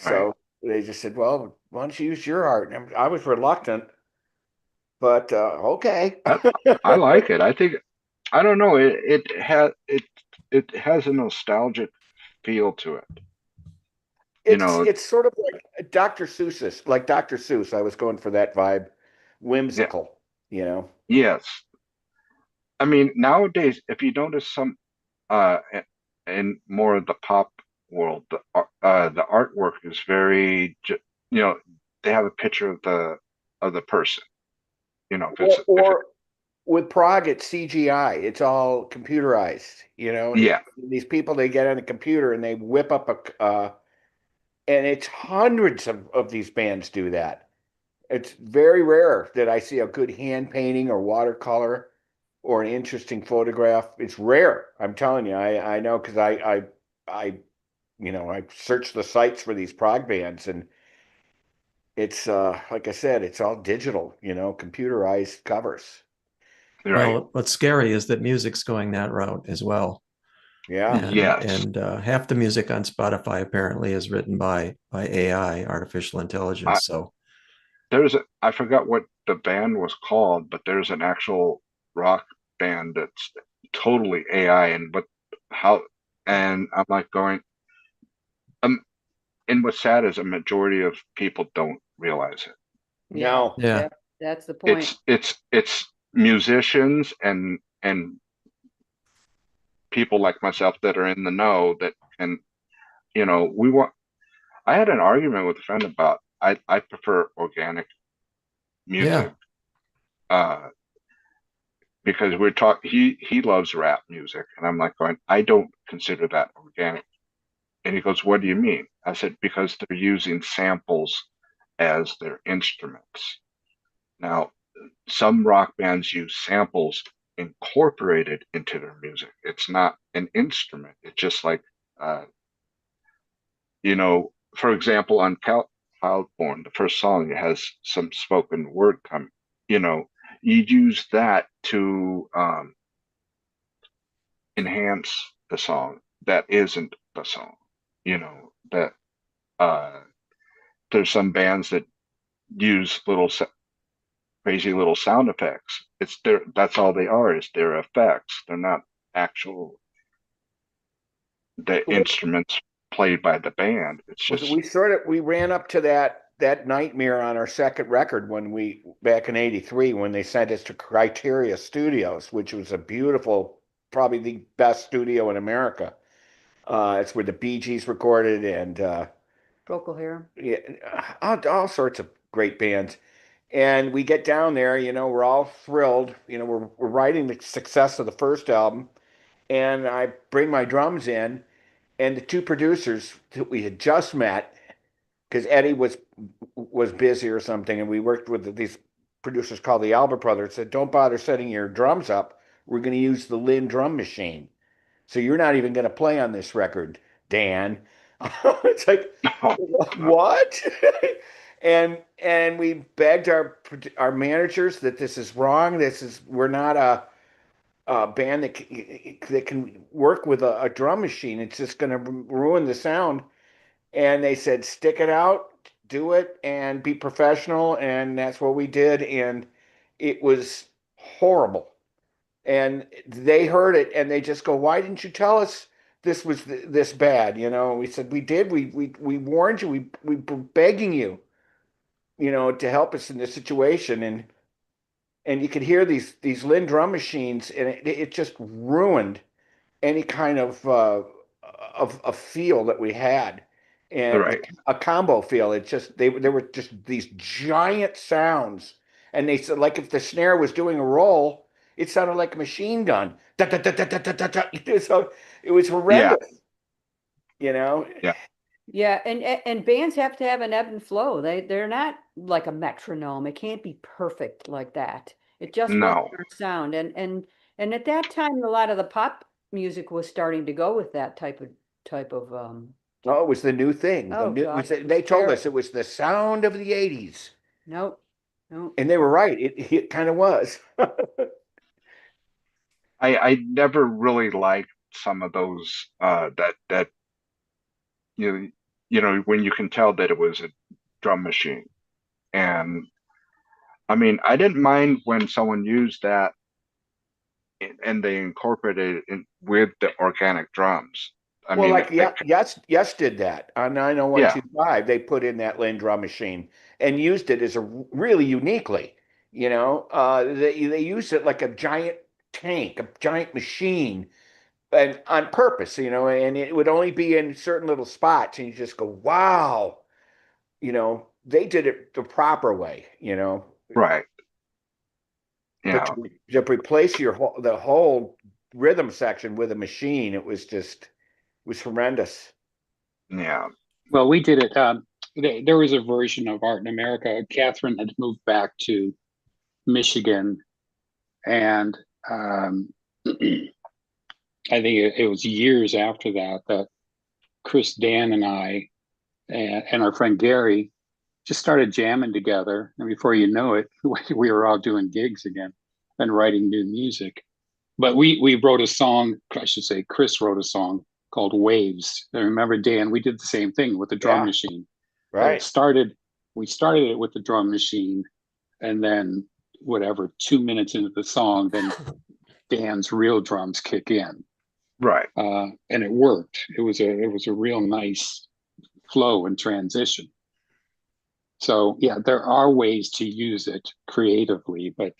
right. So they just said, well, why don't you use your art? And I was reluctant, but okay. I like it. I think, I don't know. It has a nostalgic feel to it. It's sort of like Dr. Seuss. I was going for that vibe, Yeah. whimsical. Yes. I mean, nowadays, if you notice uh, in more of the pop world, the artwork is very, they have a picture of the person. If Or with Prague, it's CGI. It's all computerized. yeah, These people, they get on a computer and they whip up and it's hundreds of these bands do that. It's very rare that I see a good hand painting or watercolor or an interesting photograph. It's rare. I'm telling you, I know because I searched the sites for these prog bands, and it's like I said, it's all digital, computerized covers. right. Well, what's scary is that music's going that route as well. Yeah. Yes. And half the music on Spotify apparently is written by AI, artificial I, intelligence. So I forgot what the band was called, but there's an actual rock band that's totally AI, and I'm like going, um, and what's sad is a majority of people don't realize it. Yeah, No. yeah, that's the point. It's musicians and people like myself that are in the know that can, I had an argument with a friend about I prefer organic Yeah. music. Uh, because he loves rap music, and I'm like going, I don't consider that organic. And he goes, what do you mean? I said, because they're using samples as their instruments. Now, some rock bands use samples incorporated into their music. It's not an instrument. It's just like, uh, for example, on Cloudborn, the first song, it has some spoken word coming. You know, you use that to enhance the song that isn't the song. That uh, there's some bands that use crazy little sound effects. That's all they are, is their effects. They're not actual the instruments played by the band. It's Was it, just we ran up to that nightmare on our second record when we back in '83 when they sent us to Criteria Studios, which was a beautiful, probably the best studio in America. It's where the Bee Gees recorded and Procol Harum. yeah, all sorts of great bands. And we get down there, we're all thrilled. We're writing the success of the first album, and I bring my drums in, and the two producers that we had just met, because Eddie was busy or something, and we worked with these producers called the Albert Brothers. Said, "Don't bother setting your drums up. We're going to use the Lynn drum machine, so you're not even going to play on this record, Dan." It's like, what? And we begged our managers that this is wrong. We're not a band that can work with a drum machine. It's just going to ruin the sound. And they said, stick it out, do it, and be professional. And that's what we did. And it was horrible. And they heard it and they just go, why didn't you tell us this was this bad? We said, we did. We warned you. We were begging you, to help us in this situation. And you could hear these Lynn drum machines, and it just ruined any kind of feel that we had, and right. a combo feel. It just they were just these giant sounds, and they said like if the snare was doing a roll, it sounded like a machine gun. Da, da, da, da, da, da, da, da. So it was Yeah, horrendous, you know. yeah. Yeah, and bands have to have an ebb and flow. They're not like a metronome. It can't be perfect like that. It just wasn't No. our sound. And at that time, a lot of the pop music was starting to go with that type of Oh, it was the new thing. oh God, it was They told us terrible. it was the sound of the '80s, Nope, nope. and they were right. It kind of was. I never really liked some of those that you when you can tell that it was a drum machine. And I mean, I didn't mind when someone used that and they incorporated it with the organic drums. I Well, mean, like yes did that on yeah, 90125. They put in that Lynn drum machine and used it as a really uniquely. They used it like a giant tank, a giant machine, and on purpose. And it would only be in certain little spots, and you just go, wow. They did it the proper way. right. But Yeah, to replace the whole rhythm section with a machine, it was horrendous. yeah, Well, we did it. There was a version of Art in America. Catherine had moved back to Michigan, and I think it was years after that Chris, Dan, and I, and our friend Gary just started jamming together. And before you know it, we were all doing gigs again and writing new music. But we wrote a song, I should say, Chris wrote a song called Waves. I remember, Dan, we did the same thing with the drum Yeah, machine. right. We started it with the drum machine, and then whatever, 2 minutes into the song, then Dan's real drums kick in. right. And it worked. It was a real nice flow and transition. So yeah, there are ways to use it creatively, but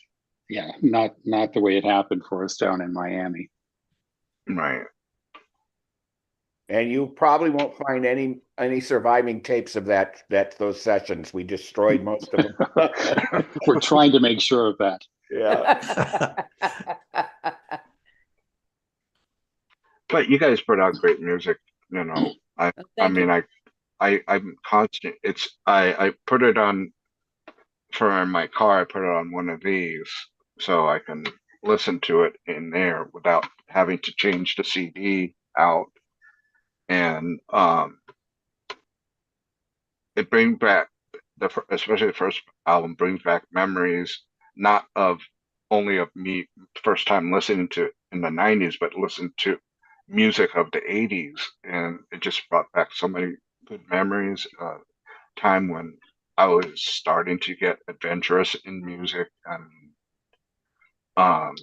yeah, not the way it happened for us down in Miami. Right. And you probably won't find any surviving tapes of those sessions. We destroyed most of them. We're trying to make sure of that. Yeah. But you guys put out great music, you know. I Thank you. mean, I'm constant. I put it on for my car. I put it on one of these so I can listen to it in there without having to change the CD out. And it brings back especially the first album brings back memories not of only of me first time listening to it in the 90s, but listen to music of the 80s, and it just brought back so many good memories. Time when I was starting to get adventurous in music, and um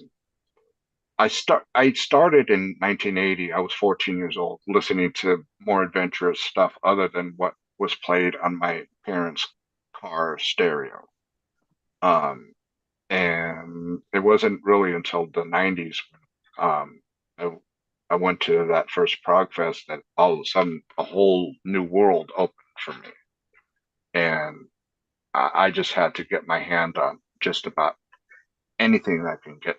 I started in 1980. I was 14 years old, listening to more adventurous stuff other than what was played on my parents' car stereo. Um, and it wasn't really until the 90s when I, I went to that first Prog Fest that all of a sudden a whole new world opened for me. And I just had to get my hand on just about anything that I can get.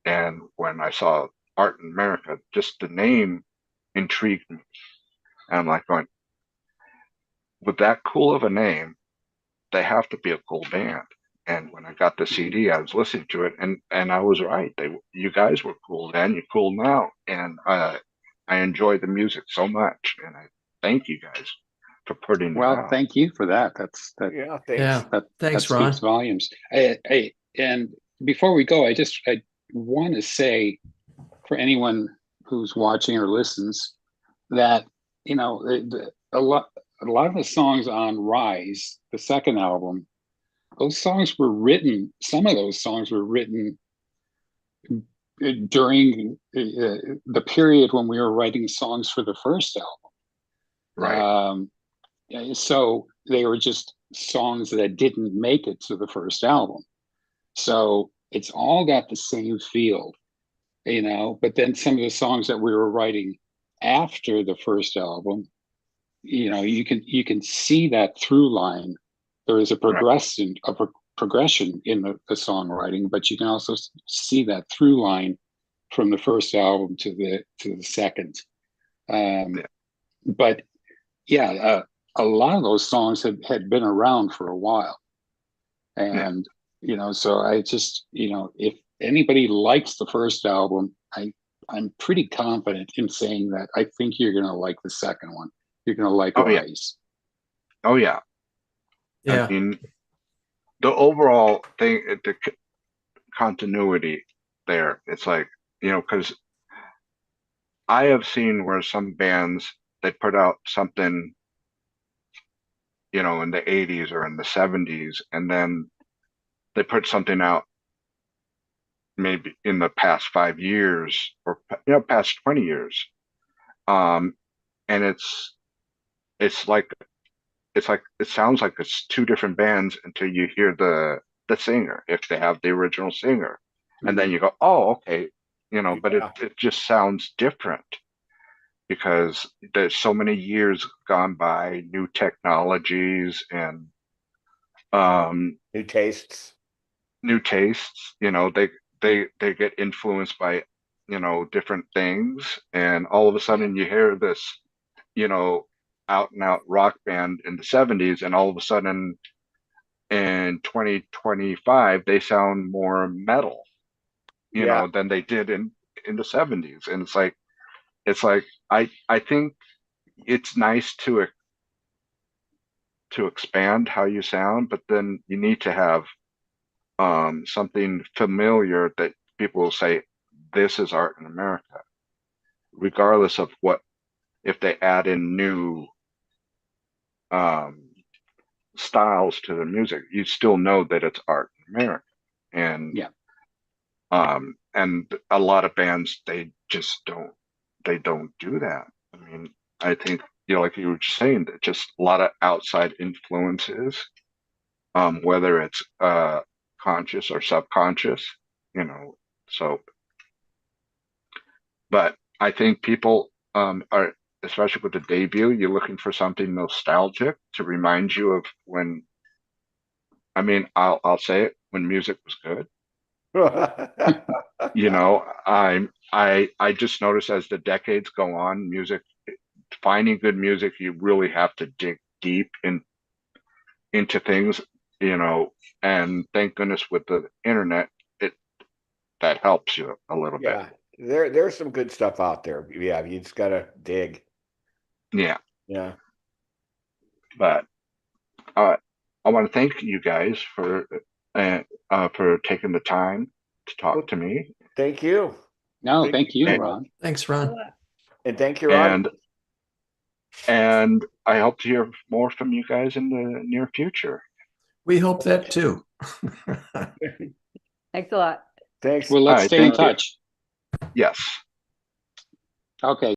And when I saw Art in America, just the name intrigued me. And I'm like going, with that cool of a name, they have to be a cool band. And when I got the CD, I was listening to it, and I was right. You guys were cool then, you're cool now, and I enjoy the music so much, and I thank you guys for putting it Well, out. thank you for that. Yeah. Thanks. Yeah. That Thanks, that Ron. speaks volumes. And before we go, I want to say for anyone who's watching or listens that a lot of the songs on Rise, the second album, those songs were written. Some of those songs were written during the period when we were writing songs for the first album. Right. So they were just songs that didn't make it to the first album. So it's all got the same feel, but then some of the songs that we were writing after the first album, you can see that through line. There is a progression in the songwriting, but you can also see that through line from the first album to the second. Yeah. But yeah, a lot of those songs had been around for a while, and so I just if anybody likes the first album, I'm pretty confident in saying that I think you're going to like the second one. You're going to like Oh yeah. Rise. Oh yeah. Yeah. I mean, the overall thing, the continuity there, it's like, because I have seen where some bands they put out something, in the 80s or in the 70s, and then they put something out maybe in the past 5 years or past 20 years. And it's like it sounds like it's two different bands until you hear the singer, if they have the original singer. And then you go, oh, okay, but Yeah. it just sounds different because there's so many years gone by, new technologies and New tastes. new tastes. They get influenced by different things, and all of a sudden you hear this out and out rock band in the 70s, and all of a sudden in 2025 they sound more metal Yeah. than they did in the 70s. And it's like I think it's nice to expand how you sound, but then you need to have something familiar that people will say, this is Art in America, regardless of what, if they add in new um, styles to the music, you still know that it's Art in America. And Yeah. And a lot of bands, they don't do that. I mean, I think, like you were just saying, that just a lot of outside influences, whether it's conscious or subconscious, so, but I think people are, especially with the debut, you're looking for something nostalgic to remind you of when. I mean, I'll say it, when music was good. You know, I just noticed as the decades go on, music, finding good music, you really have to dig deep into things, you know, and thank goodness with the internet, it that helps you a little bit. Yeah, there's some good stuff out there. Yeah, you just gotta dig. Yeah, Yeah. but I want to thank you guys for taking the time to talk to me, Thank you. No, thank you, And- Ron. Thanks, Ron. And thank your and audience. and I hope to hear more from you guys in the near future. We hope that too. Thanks a lot. Thanks. Well, All let's right, stay in thank you. touch. Yes. Okay.